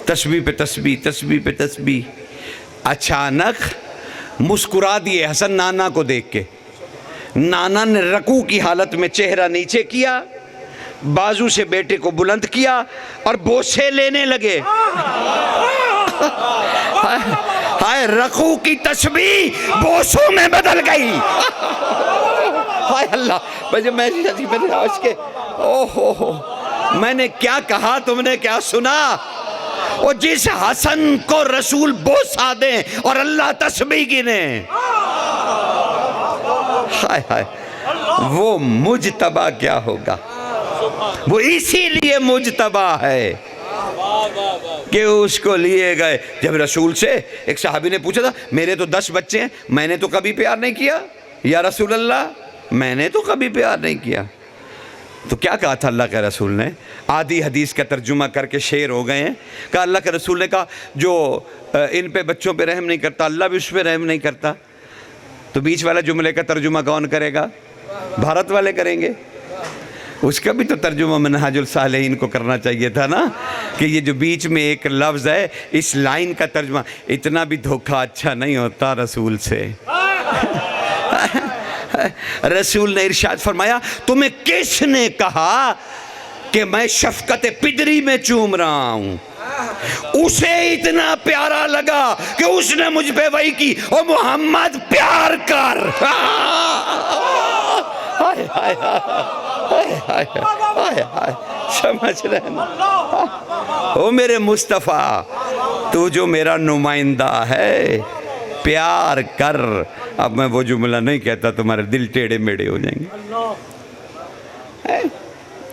تسبیح پہ تسبیح، تسبیح پہ تسبیح۔ اچانک مسکرا دیے حسن نانا کو دیکھ کے۔ نانا نے رکوع کی حالت میں چہرہ نیچے کیا، بازو سے بیٹے کو بلند کیا اور بوسے لینے لگے۔ ہائے، رکوع کی تسبیح بوسوں میں بدل گئی۔ ہائے اللہ، میں نے کیا کہا، تم نے کیا سنا؟ اور جس حسن کو رسول بوسا دیں اور اللہ تسبیح گنے، ہائے ہائے، وہ مجتبیٰ کیا ہوگا؟ وہ اسی لیے مجتبیٰ ہے کہ اس کو لیے گئے۔ جب رسول سے ایک صحابی نے پوچھا تھا، میرے تو 10 بچے ہیں، میں نے تو کبھی پیار نہیں کیا یا رسول اللہ، میں نے تو کبھی پیار نہیں کیا۔ تو کیا کہا تھا اللہ کے رسول نے؟ آدھی حدیث کا ترجمہ کر کے شعر ہو گئے ہیں۔ کہا اللہ کے رسول نے کہا جو ان پہ بچوں پہ رحم نہیں کرتا اللہ بھی اس پہ رحم نہیں کرتا۔ تو بیچ والا جملے کا ترجمہ کون کرے گا؟ بھارت والے کریں گے۔ اس کا بھی تو ترجمہ منہاج الصالحین کو کرنا چاہیے تھا نا، کہ یہ جو بیچ میں ایک لفظ ہے اس لائن کا ترجمہ۔ اتنا بھی دھوکہ اچھا نہیں ہوتا رسول سے۔ رسول نے ارشاد فرمایا، تمہیں کس نے کہا کہ میں شفقت پدری میں چوم رہا ہوں. اسے اتنا پیارا لگا کہ اس نے مجھ پہ وحی کی، او محمد پیار کر. سمجھ رہے نا؟ او میرے مصطفیٰ، تو جو میرا نمائندہ ہے، پیار کر. اب میں وہ جملہ نہیں کہتا، تمہارے دل ٹیڑے میڑے ہو جائیں گے.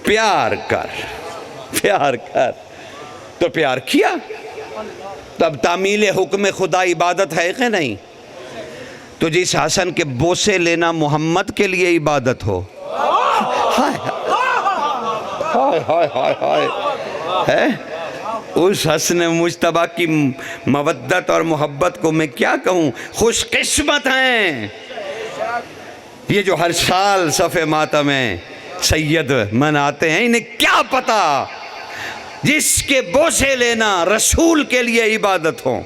پیار کر، پیار کر. تو پیار کیا. تب تعمیل حکم خدا عبادت ہے کہ نہیں؟ تو جس حسن کے بوسے لینا محمد کے لیے عبادت ہو. ہے اس حسن مجتبیٰ کی مودت اور محبت کو میں کیا کہوں. خوش قسمت ہیں یہ جو ہر سال صف ماتم میں سید مناتے ہیں. انہیں کیا پتا جس کے بوسے لینا رسول کے لیے عبادت ہو.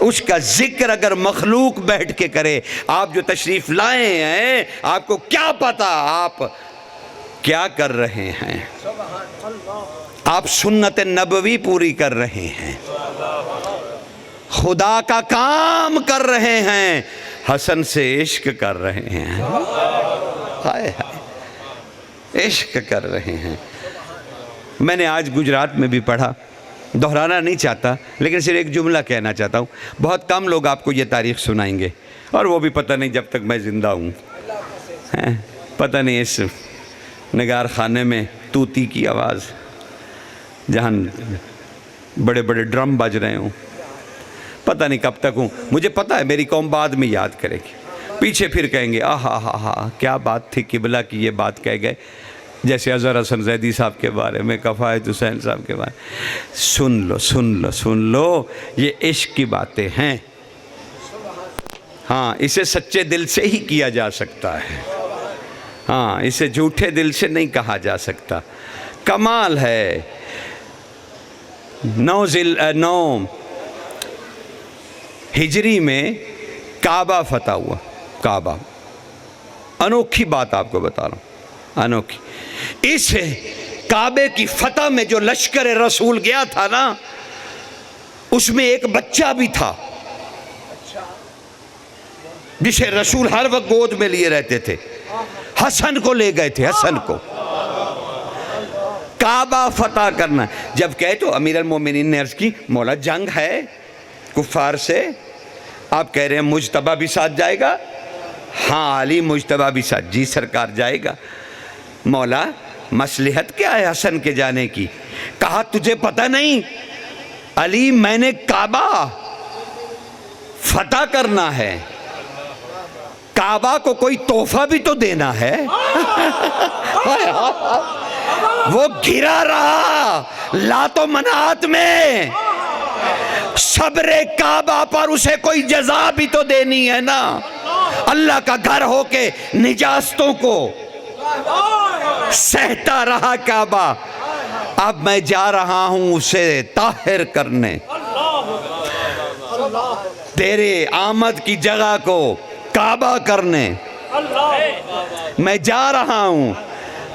اس کا ذکر اگر مخلوق بیٹھ کے کرے. آپ جو تشریف لائے ہیں، آپ کو کیا پتا آپ کیا کر رہے ہیں. آپ سنت نبوی پوری کر رہے ہیں، خدا کا کام کر رہے ہیں، حسن سے عشق کر رہے ہیں. ہائے ہائے، عشق کر رہے ہیں. میں نے آج گجرات میں بھی پڑھا، دہرانا نہیں چاہتا لیکن صرف ایک جملہ کہنا چاہتا ہوں. بہت کم لوگ آپ کو یہ تاریخ سنائیں گے، اور وہ بھی پتہ نہیں جب تک میں زندہ ہوں. پتہ نہیں اس نگار خانے میں توتی کی آواز، جہاں بڑے بڑے ڈرم بج رہے ہوں، پتہ نہیں کب تک ہوں. مجھے پتہ ہے میری قوم بعد میں یاد کرے گی. پیچھے پھر کہیں گے آہا ہا ہا کیا بات تھی، قبلہ کی یہ بات کہہ گئے. جیسے اظہر حسن زیدی صاحب کے بارے میں، کفایت حسین صاحب کے بارے میں. سن لو سن لو سن لو، یہ عشق کی باتیں ہیں. ہاں، اسے سچے دل سے ہی کیا جا سکتا ہے. ہاں، اسے جھوٹے دل سے نہیں کہا جا سکتا. کمال ہے. 9 ہجری میں کعبہ فتح ہوا. کعبہ، انوکھی بات آپ کو بتا رہا ہوں، انوکھی. اس کعبے کی فتح میں جو لشکر رسول گیا تھا نا، اس میں ایک بچہ بھی تھا جسے رسول ہر وقت گود میں لیے رہتے تھے. حسن کو لے گئے تھے، حسن کو. کعبہ فتح کرنا جب کہے تو امیر المومنین نے عرض کی، مولا جنگ ہے کفار سے، آپ کہہ رہے ہیں مجتبیٰ بھی ساتھ جائے گا؟ ہاں علی مجتبیٰ بھی ساتھ. جی سرکار جائے گا. مولا مصلحت کیا ہے حسن کے جانے کی؟ کہا تجھے پتہ نہیں علی، میں نے کعبہ فتح کرنا ہے، کعبہ کو کوئی تحفہ بھی تو دینا ہے. وہ گرا رہا لات و منات میں، صبر کعبہ پر اسے کوئی جزا بھی تو دینی ہے نا. اللہ کا گھر ہو کے نجاستوں کو سہتا رہا کعبہ. اب میں جا رہا ہوں اسے طاہر کرنے. تیرے آمد کی جگہ کو کعبہ کرنے میں جا رہا ہوں،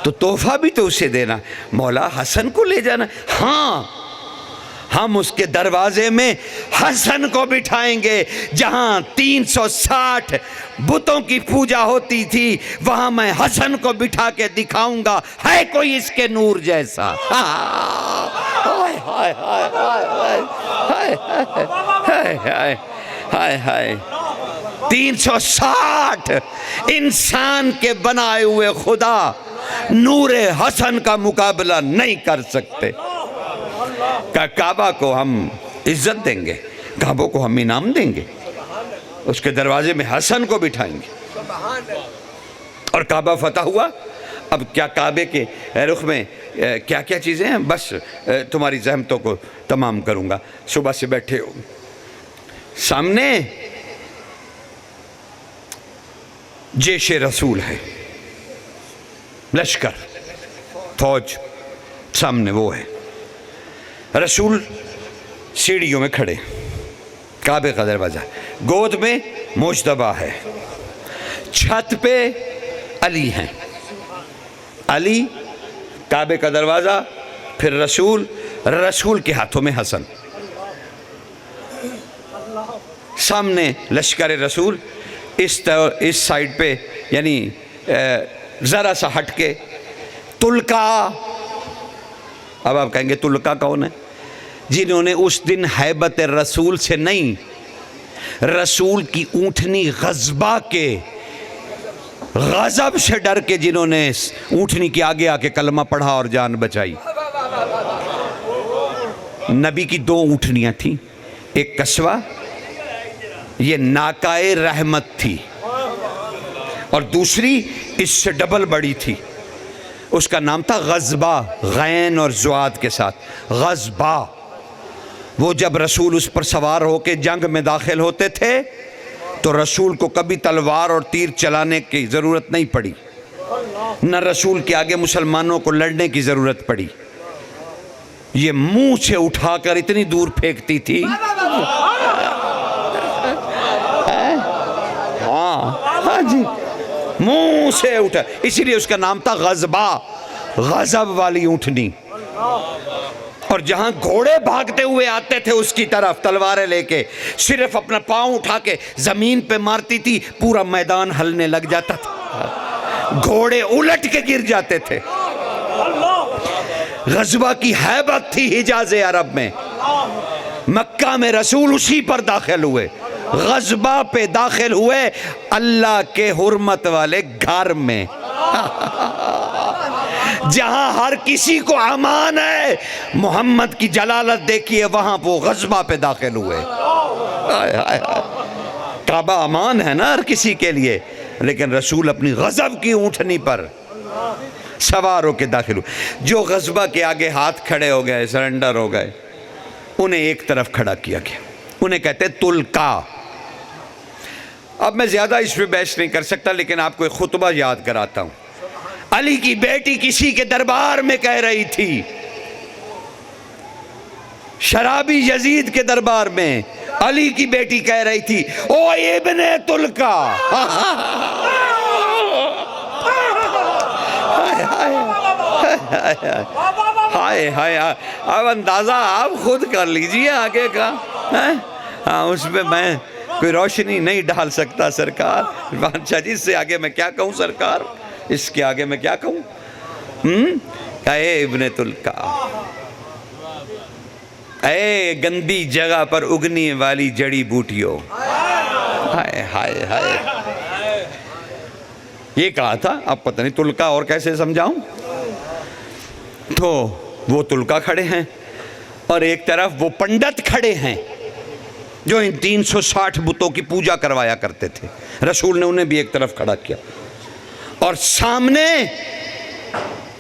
تو تحفہ بھی تو اسے دینا. مولا حسن کو لے جانا. ہاں، ہم اس کے دروازے میں حسن کو بٹھائیں گے. جہاں 360 بتوں کی پوجا ہوتی تھی، وہاں میں حسن کو بٹھا کے دکھاؤں گا ہے کوئی اس کے نور جیسا. ہائے ہائے ہائے ہائے ہائے ہائے ہائے. 360 انسان کے بنائے ہوئے خدا نور حسن کا مقابلہ نہیں کر سکتے. کعبہ کو ہم عزت دیں گے، کعبہ کو ہم انعام دیں گے، اس کے دروازے میں حسن کو بٹھائیں گے. اور کعبہ فتح ہوا. اب کیا کعبے کے رخ میں کیا کیا چیزیں ہیں، بس تمہاری زحمتوں کو تمام کروں گا. صبح سے بیٹھے ہو، سامنے جیش رسول ہے، لشکر، فوج سامنے وہ ہے. رسول سیڑھیوں میں کھڑے، کعبے کا دروازہ، گود میں مجتبیٰ ہے، چھت پہ علی ہیں. علی کعبے کا دروازہ، پھر رسول، رسول کے ہاتھوں میں حسن، سامنے لشکر رسول، اس سائیڈ پہ یعنی ذرا سا ہٹ کے تلقا۔ اب آپ کہیں گے تلقا کون ہے؟ جنہوں نے اس دن ہیبت رسول سے نہیں، رسول کی اونٹنی غضبہ کے غضب سے ڈر کے جنہوں نے اونٹنی کے آگے آ کے کلمہ پڑھا اور جان بچائی۔ نبی کی دو اونٹنیاں تھیں، ایک کسوہ، یہ ناکائے رحمت تھی، اور دوسری اس سے ڈبل بڑی تھی، اس کا نام تھا غضبہ، غین اور زواد کے ساتھ، غضبہ۔ وہ جب رسول اس پر سوار ہو کے جنگ میں داخل ہوتے تھے تو رسول کو کبھی تلوار اور تیر چلانے کی ضرورت نہیں پڑی، نہ رسول کے آگے مسلمانوں کو لڑنے کی ضرورت پڑی، یہ منہ سے اٹھا کر اتنی دور پھینکتی تھی۔ ہاں جی، منہ سے اٹھا، اسی لیے اس کا نام تھا غضبہ، غضب والی اونٹنی۔ اور جہاں گھوڑے بھاگتے ہوئے آتے تھے اس کی طرف تلواریں لے کے، صرف اپنا پاؤں اٹھا کے زمین پہ مارتی تھی، پورا میدان ہلنے لگ جاتا تھا، گھوڑے الٹ کے گر جاتے تھے۔ غضبہ کی ہیبت تھی حجاز عرب میں، مکہ میں رسول اسی پر داخل ہوئے، غضبہ پہ داخل ہوئے، اللہ کے حرمت والے گھر میں، جہاں ہر کسی کو امان ہے، محمد کی جلالت دیکھیے، وہاں وہ غضبہ پہ داخل ہوئے۔ کعبہ امان ہے نا ہر کسی کے لیے، لیکن رسول اپنی غضب کی اونٹنی پر سوار ہو کے داخل ہوئے۔ جو غضبہ کے آگے ہاتھ کھڑے ہو گئے، سرنڈر ہو گئے، انہیں ایک طرف کھڑا کیا گیا، انہیں کہتے تلقا۔ اب میں زیادہ اس پہ بحث نہیں کر سکتا، لیکن آپ کو ایک خطبہ یاد کراتا ہوں۔ علی کی بیٹی کسی کے دربار میں کہہ رہی تھی، شرابی یزید کے دربار میں علی کی بیٹی کہہ رہی تھی، او ابن تلقا۔ ہائے ہائے، اب اندازہ آپ خود کر لیجئے آگے کا۔ ہاں، اس میں میں کوئی روشنی نہیں ڈال سکتا سرکار۔ بادشاہ جی، اس سے آگے میں کیا کہوں سرکار، اس کے آگے میں کیا کہوں؟ اے ابن تلقا، اے گندی جگہ پر اگنے والی جڑی بوٹیوں، ہائے ہائے ہائے، یہ کہا تھا۔ اب پتہ نہیں تلقا اور کیسے سمجھاؤں۔ تو وہ تلقا کھڑے ہیں اور ایک طرف وہ پنڈت کھڑے ہیں جو ان 360 بتوں کی پوجا کروایا کرتے تھے، رسول نے انہیں بھی ایک طرف کھڑا کیا، اور سامنے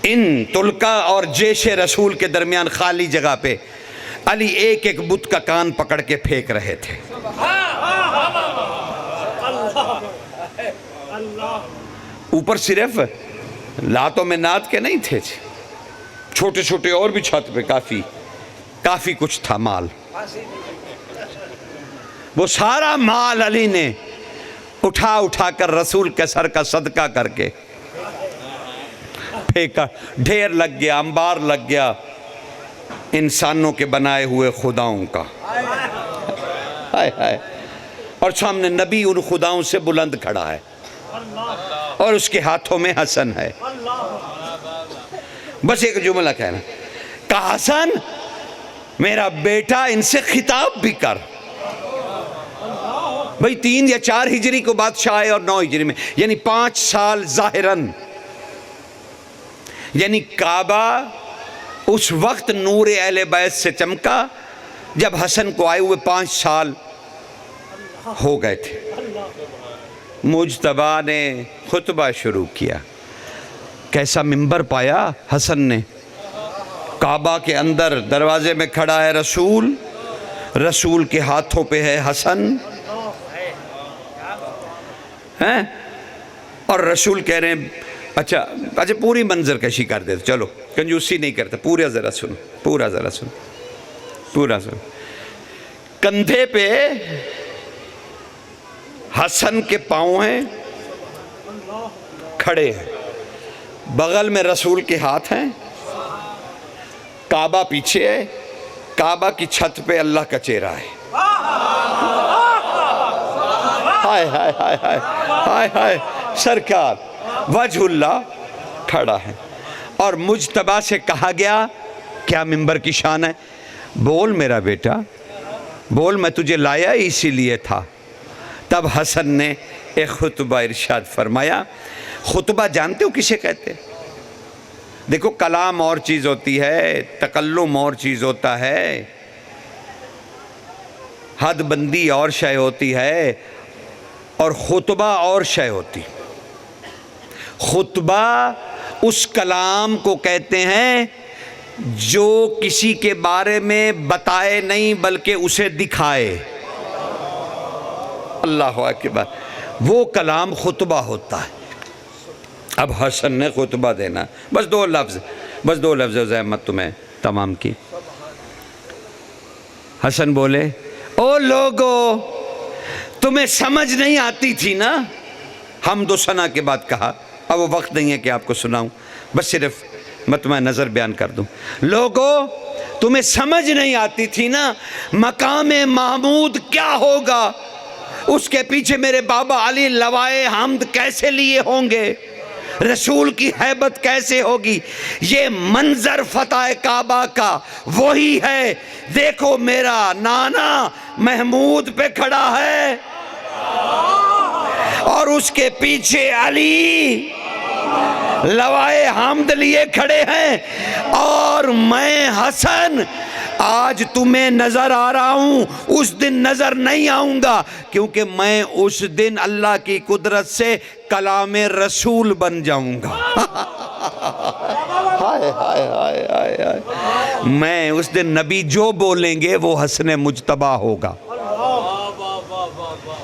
ان تلقا اور جیش رسول کے درمیان خالی جگہ پہ علی ایک ایک بت کا کان پکڑ کے پھینک رہے تھے۔ اوپر صرف لات و منات کے نہیں تھے، چھوٹے چھوٹے اور بھی چھت پہ کافی کچھ تھا مال۔ وہ سارا مال علی نے اٹھا کر رسول کے سر کا صدقہ کر کے پھینکا، ڈھیر لگ گیا، انبار لگ گیا انسانوں کے بنائے ہوئے خداؤں کا۔ ہائے ہائے، اور سامنے نبی ان خداؤں سے بلند کھڑا ہے اور اس کے ہاتھوں میں حسن ہے۔ بس ایک جملہ کہنا کہ حسن میرا بیٹا، ان سے خطاب بھی کر۔ بھئی 3 یا 4 ہجری کو بادشاہ آئے اور 9 ہجری میں، یعنی 5 سال ظاہراً، یعنی کعبہ اس وقت نور اہل بیت سے چمکا جب حسن کو آئے ہوئے 5 سال ہو گئے تھے۔ مجتبیٰ نے خطبہ شروع کیا، کیسا منبر پایا حسن نے۔ کعبہ کے اندر دروازے میں کھڑا ہے رسول، رسول کے ہاتھوں پہ ہے حسن، اور رسول کہہ رہے ہیں اچھا پوری منظر کشی کر دیتے، چلو کنجوسی نہیں کرتے، پورا ذرا سن۔ کندھے پہ حسن کے پاؤں ہیں، کھڑے ہیں، بغل میں رسول کے ہاتھ ہیں، کعبہ پیچھے ہے, کعبہ کی چھت پہ اللہ کا چہرہ ہے. ہائے ہائے ہائے ہائے ہائے ہائے, سرکار وجہ اللہ کھڑا ہے. اور مجتبیٰ سے کہا گیا, کیا منبر کی شان ہے, بول میرا بیٹا بول, میں تجھے لایا اسی لیے تھا. تب حسن نے ایک خطبہ ارشاد فرمایا. خطبہ جانتے ہو کسے کہتے؟ دیکھو کلام اور چیز ہوتی ہے, تکلم اور چیز ہوتا ہے, حد بندی اور شے ہوتی ہے, اور خطبہ اور شے ہوتی. خطبہ اس کلام کو کہتے ہیں جو کسی کے بارے میں بتائے نہیں بلکہ اسے دکھائے. اللہ اکبر, وہ کلام خطبہ ہوتا ہے. اب حسن نے خطبہ دینا, بس دو لفظ زحمت تمہیں تمام کی. حسن بولے, او لوگو تمہیں سمجھ نہیں آتی تھی نا. حمد و ثنا کے بعد کہا, اب وہ وقت نہیں ہے کہ آپ کو سناؤں, بس صرف متمع نظر بیان کر دوں. لوگو تمہیں سمجھ نہیں آتی تھی نا مقام محمود کیا ہوگا, اس کے پیچھے میرے بابا علی لوائے حمد کیسے لیے ہوں گے, رسول کی ہیبت کیسے ہوگی. یہ منظر فتح کعبہ کا وہی ہے. دیکھو میرا نانا محمود پہ کھڑا ہے اور اس کے پیچھے علی لوائے حمد لیے کھڑے ہیں, اور میں حسن آج تمہیں نظر آ رہا ہوں, اس دن نظر نہیں آؤں گا, کیونکہ میں اس دن اللہ کی قدرت سے کلام رسول بن جاؤں گا. ہائے ہائے ہائے ہائے, میں اس دن نبی جو بولیں گے وہ حسن مجتبیٰ ہوگا,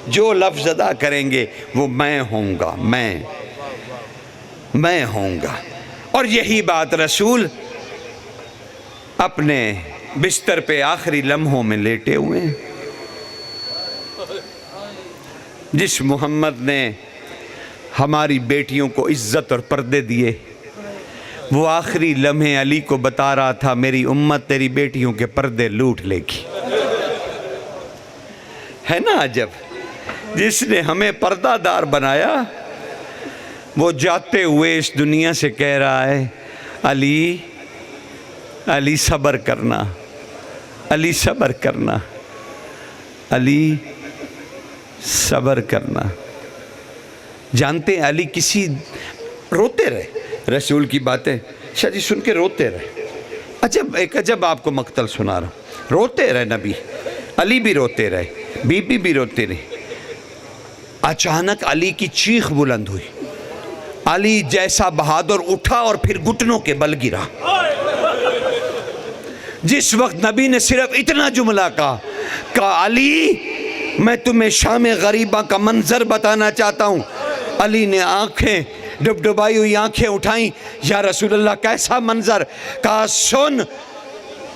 جو لفظ ادا کریں گے وہ میں ہوں گا, میں ہوں گا. اور یہی بات رسول اپنے بستر پہ آخری لمحوں میں لیٹے ہوئے ہیں. جس محمد نے ہماری بیٹیوں کو عزت اور پردے دیے, وہ آخری لمحے علی کو بتا رہا تھا میری امت تیری بیٹیوں کے پردے لوٹ لے گی. ہے نا عجب, جس نے ہمیں پردہ دار بنایا وہ جاتے ہوئے اس دنیا سے کہہ رہا ہے علی علی صبر کرنا, علی صبر کرنا, علی صبر کرنا. جانتے ہیں علی کسی روتے رہے, رسول کی باتیں شاہ جی سن کے روتے رہے. ایک عجب آپ کو مقتل سنا رہا ہوں. روتے رہے نبی, علی بھی روتے رہے, بی بی بھی روتے رہے. اچانک علی کی چیخ بلند ہوئی, علی جیسا بہادر اٹھا اور پھر گھٹنوں کے بل گرا. جس وقت نبی نے صرف اتنا جملہ کہا علی میں تمہیں شام غریبہ کا منظر بتانا چاہتا ہوں. علی نے آنکھیں ڈبڈبائی ہوئی آنکھیں اٹھائیں, یا رسول اللہ کیسا منظر؟ کہا سن,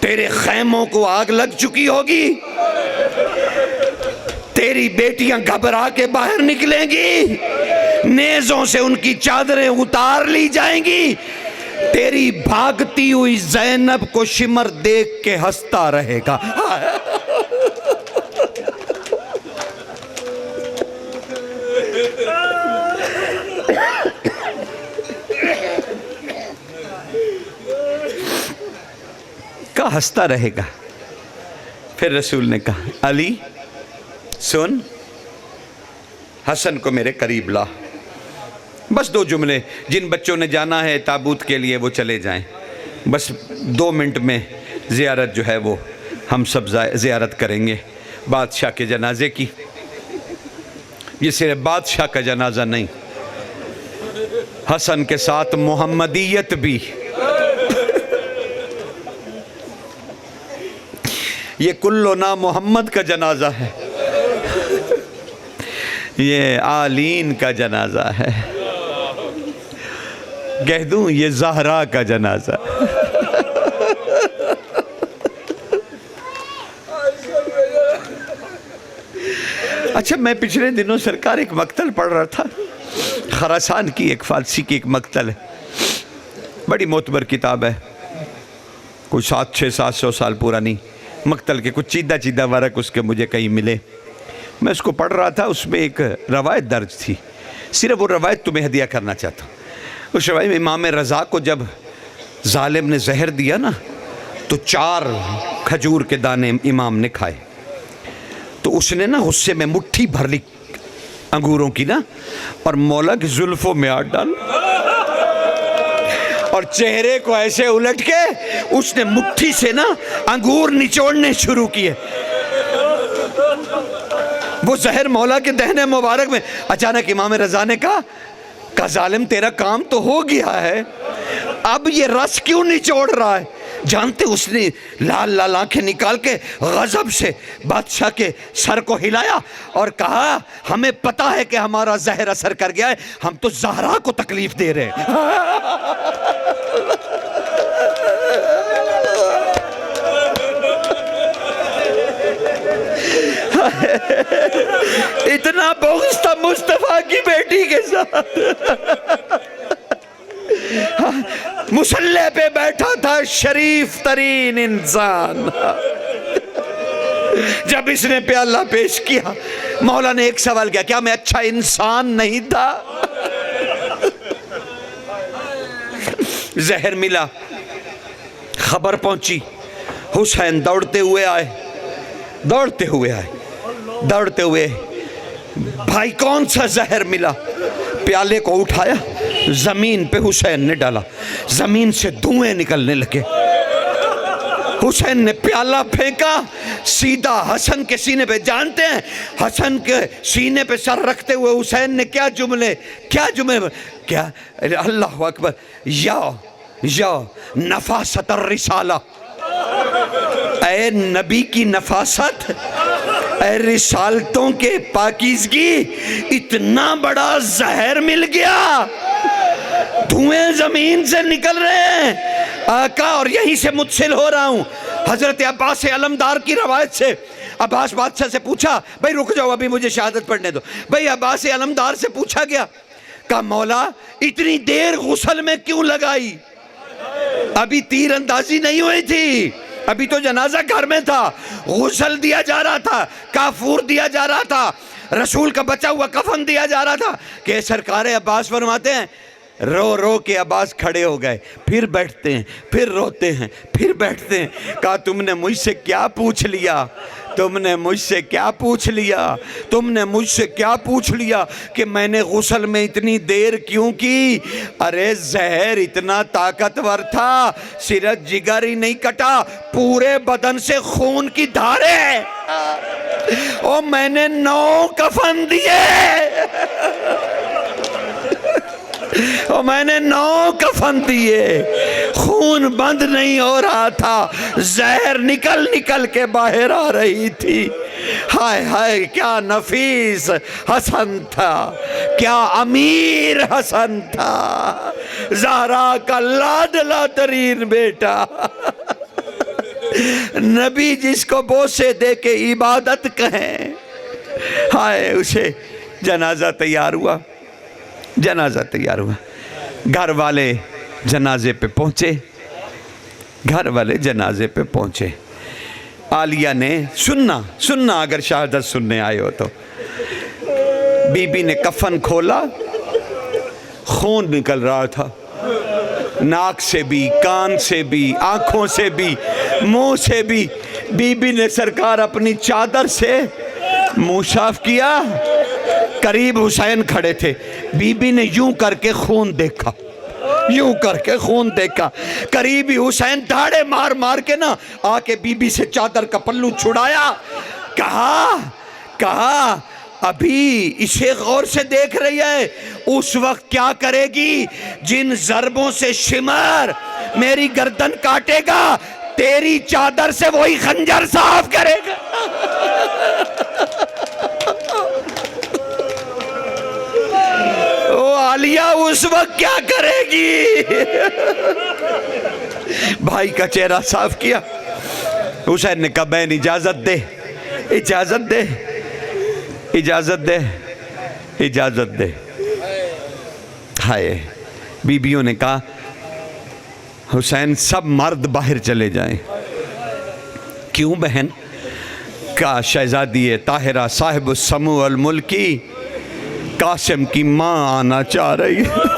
تیرے خیموں کو آگ لگ چکی ہوگی, تیری بیٹیاں گھبرا کے باہر نکلیں گی, نیزوں سے ان کی چادریں اتار لی جائیں گی, تیری بھاگتی ہوئی زینب کو شمر دیکھ کے ہنستا رہے گا. کہا ہنستا رہے گا. پھر رسول نے کہا علی سن, حسن کو میرے قریب لا. بس 2 جملے, جن بچوں نے جانا ہے تابوت کے لیے وہ چلے جائیں, بس 2 منٹ میں زیارت جو ہے وہ ہم سب زیارت کریں گے بادشاہ کے جنازے کی. یہ صرف بادشاہ کا جنازہ نہیں, حسن کے ساتھ محمدیت بھی. یہ کلو نا محمد کا جنازہ ہے, یہ آلین کا جنازہ ہے, کہہ دوں یہ زہرا کا جنازہ. اچھا میں پچھلے دنوں سرکار ایک مقتل پڑھ رہا تھا, خراسان کی ایک فارسی کی ایک مقتل ہے, بڑی معتبر کتاب ہے, کوئی 600-700 سال پرانی مقتل کے کچھ چیدہ ورق اس کے مجھے کہیں ملے. میں اس کو پڑھ رہا تھا, اس میں ایک روایت درج تھی, صرف وہ روایت تمہیں ہدیہ کرنا چاہتا ہوں. اس روایت میں امام رضا کو جب ظالم نے زہر دیا نا تو 4 کھجور کے دانے امام نے کھائے. تو اس نے نا غصے میں مٹھی بھر لی انگوروں کی نا, اور مولا کی زلفوں میں ہاتھ ڈال, اور چہرے کو ایسے الٹ کے اس نے مٹھی سے نا انگور نچوڑنے شروع کیے. وہ زہر مولا کے دہنے مبارک میں. اچانک امام رضا نے کہا ظالم تیرا کام تو ہو گیا ہے, اب یہ رس کیوں نچوڑ رہا ہے؟ جانتے اس نے لال لال آنکھیں نکال کے غضب سے بادشاہ کے سر کو ہلایا اور کہا ہمیں پتا ہے کہ ہمارا زہر اثر کر گیا ہے, ہم تو زہرا کو تکلیف دے رہے ہیں. اتنا بغض تھا مصطفیٰ کی بیٹی کے ساتھ. مصلی پہ بیٹھا تھا شریف ترین انسان. جب اس نے پیالہ پیش کیا, مولا نے ایک سوال کیا, کیا میں اچھا انسان نہیں تھا؟ زہر ملا, خبر پہنچی, حسین دوڑتے ہوئے آئے. بھائی کون سا زہر ملا؟ پیالے کو اٹھایا, زمین پہ حسین نے ڈالا, زمین سے دھوئیں نکلنے لگے. حسین نے پیالہ پھینکا سیدھا حسن کے سینے پہ. جانتے ہیں حسن کے سینے پہ سر رکھتے ہوئے حسین نے کیا جملے کیا اللہ اکبر, یا نفاست الرسالہ, اے نبی کی نفاست, اے رسالتوں کے پاکیزگی, اتنا بڑا زہر مل گیا, دھوئیں زمین سے نکل رہے ہیں آقا. اور یہیں سے متصل ہو رہا ہوں حضرت عباس علمدار کی روایت سے. عباس بادشاہ سے پوچھا, بھائی رک جاؤ ابھی مجھے شہادت پڑھنے دو. بھئی عباس علمدار سے پوچھا گیا, کہا مولا اتنی دیر غسل میں کیوں لگائی؟ ابھی تیر اندازی نہیں ہوئی تھی, ابھی تو جنازہ گھر میں تھا, غسل دیا جا رہا تھا, کافور دیا جا رہا تھا, رسول کا بچا ہوا کفن دیا جا رہا تھا. کہ سرکار عباس فرماتے ہیں رو رو کے عباس کھڑے ہو گئے, پھر بیٹھتے ہیں, پھر روتے ہیں, پھر بیٹھتے ہیں. کہا تم نے مجھ سے کیا پوچھ لیا؟ تم نے مجھ سے کیا پوچھ لیا کہ میں نے غسل میں اتنی دیر کیوں کی؟ ارے زہر اتنا طاقتور تھا, صرف جگر ہی نہیں کٹا, پورے بدن سے خون کی دھاریں, اور میں نے 9 کفن دیے, خون بند نہیں ہو رہا تھا, زہر نکل کے باہر آ رہی تھی. ہائے ہائے کیا نفیس حسن تھا, کیا امیر حسن تھا, زہرا کا لاڈلا ترین بیٹا. نبی جس کو بوسے دے کے عبادت کہیں. ہائے اسے جنازہ تیار ہوا. گھر والے جنازے پہ پہنچے. عالیہ نے سننا اگر شہادت سننے آئے ہو تو, بی بی نے کفن کھولا, خون نکل رہا تھا, ناک سے بھی, کان سے بھی, آنکھوں سے بھی, منہ سے بھی. بی بی نے سرکار اپنی چادر سے منہ صاف کیا. قریب حسین کھڑے تھے, بی بی نے یوں کر کے خون دیکھا, قریبی حسین دھاڑے مار کے نا آ کے بی بی سے چادر کا پلو چھڑایا. کہا ابھی اسے غور سے دیکھ رہی ہے, اس وقت کیا کرے گی؟ جن ضربوں سے شمر میری گردن کاٹے گا, تیری چادر سے وہی خنجر صاف کرے گا. عالیہ اس وقت کیا کرے گی؟ بھائی کا چہرہ صاف کیا. حسین نے کہا بہن اجازت دے. ہائے بیبیوں نے کہا حسین سب مرد باہر چلے جائیں. کیوں بہن؟ کا شہزادی طاہرہ صاحب السمو الملکی قاسم کی ماں آنا چاہ رہی ہے.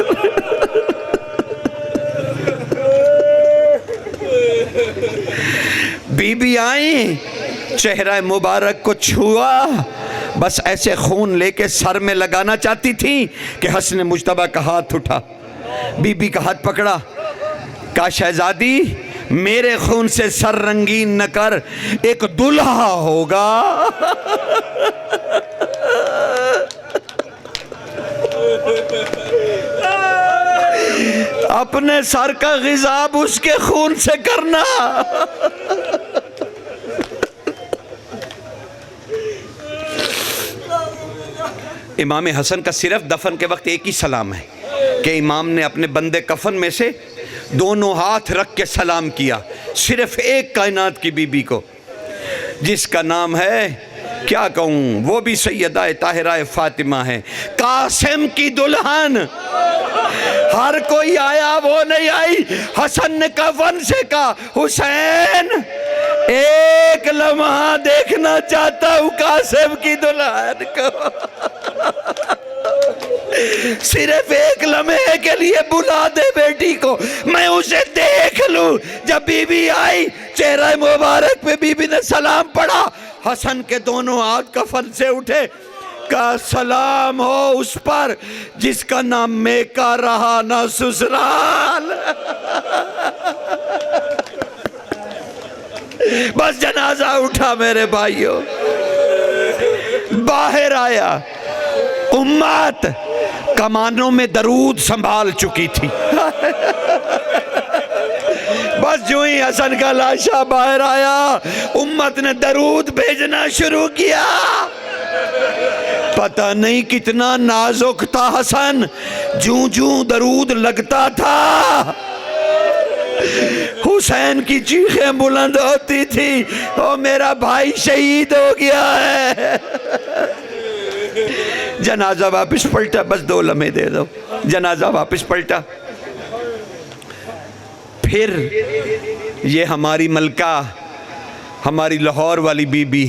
بی بی آئیں، چہرہ مبارک کو چھوا، بس ایسے خون لے کے سر میں لگانا چاہتی تھی کہ حسن مجتبیٰ کا ہاتھ اٹھا، بی بی کا ہاتھ پکڑا، کہا شہزادی میرے خون سے سر رنگین نہ کر، ایک دلہا ہوگا. اپنے سر کا غضاب اس کے خون سے کرنا. امام حسن کا صرف دفن کے وقت ایک ہی سلام ہے کہ امام نے اپنے بندے کفن میں سے دونوں ہاتھ رکھ کے سلام کیا، صرف ایک کائنات کی بی بی کو، جس کا نام ہے، کیا کہوں، وہ بھی سیدہ طاہرہ فاطمہ ہے، قاسم کی دلہن. ہر کوئی آیا، وہ نہیں آئی. حسن نے کفن سے کہا حسین ایک لمحہ دیکھنا چاہتا ہوں قاسم کی دلہن کو، صرف ایک لمحے کے لیے بلا دے بیٹی کو، میں اسے دیکھ لوں. جب بی بی آئی، چہرہ مبارک پہ بی بی نے سلام پڑھا، حسن کے دونوں ہاتھ کفن سے اٹھے، کہا سلام ہو اس پر جس کا نام میکا رہا نہ سسرال. بس جنازہ اٹھا میرے بھائیوں، باہر آیا. امت کمانوں میں درود سنبھال چکی تھی. بس جو ہی حسن کا لاشا باہر آیا، امت نے درود بھیجنا شروع کیا. پتہ نہیں کتنا نازک تھا حسن، جوں جوں درود لگتا تھا حسین کی چیخیں بلند ہوتی تھی، او میرا بھائی شہید ہو گیا ہے. جنازہ واپس پلٹا، بس 2 لمحے دے دو. جنازہ واپس پلٹا. پھر یہ ہماری ملکہ، ہماری لاہور والی بی بی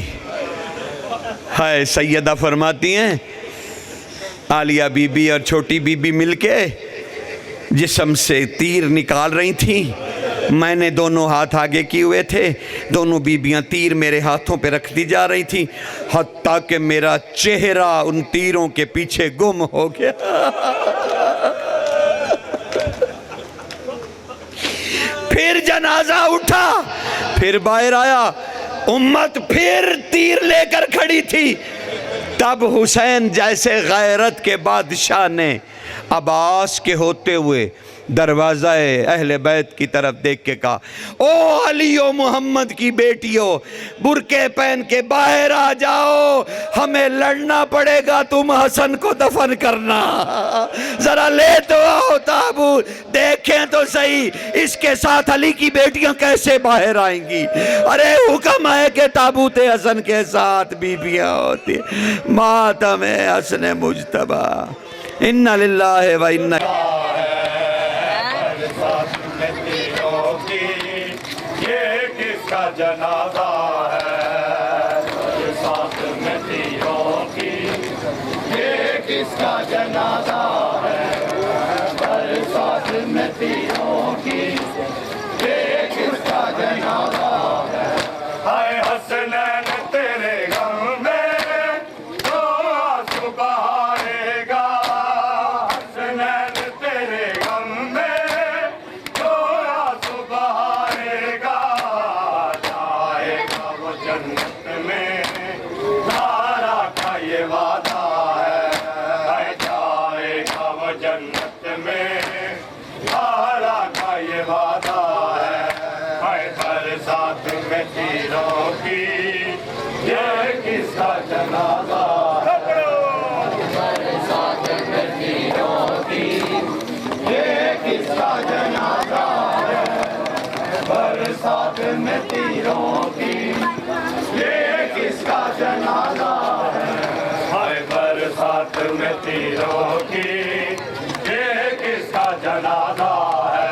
ہے، سیدہ فرماتی ہیں عالیہ بی بی اور چھوٹی بی بی مل کے جسم سے تیر نکال رہی تھیں. میں نے دونوں ہاتھ آگے کیے ہوئے تھے، دونوں بیبیاں تیر میرے ہاتھوں پہ رکھتی جا رہی تھیں، حتیٰ کہ میرا چہرہ ان تیروں کے پیچھے گم ہو گیا. پھر جنازہ اٹھا، پھر باہر آیا، امت پھر تیر لے کر کھڑی تھی. تب حسین جیسے غیرت کے بادشاہ نے عباس کے ہوتے ہوئے دروازہ اہل بیت کی طرف دیکھ کے کہا او علی و محمد کی بیٹیوں، برقعے پہن کے باہر آ جاؤ، ہمیں لڑنا پڑے گا، تم حسن کو دفن کرنا. ذرا لے تو آؤ تابوت، دیکھیں تو صحیح اس کے ساتھ علی کی بیٹیاں کیسے باہر آئیں گی. ارے حکم ہے کہ تابوت حسن کے ساتھ بیبیاں ہوتی. ماتم حسن مجتبیٰ، انا للہ و انا
جنازہ ہے ساتھ میں تیروں کی، یہ کس کا جنازہ ہے برسات میں تیروں کی، یہ کس کا جنازہ ہے. ہائے حسنین تیرے غم میں جو آنسو بہائے گا، حسنین تیرے غم میں جو آنسو بہائے گا، جنت میں تارا کا یہ وعدہ ہے، جائے گا وہ جنت میں تارا کا یہ وعدہ ہے. برسات میں تیروں کی، یہ کس کا جنازہ ہے. برسات میں تیروں کی، یہ کس کا جنازہ ہے. برسات میں تیروں کی، یہ کس کا جنازہ ہے. ہائے برسات میں تیروں کی، یہ کس کا جنازہ ہے.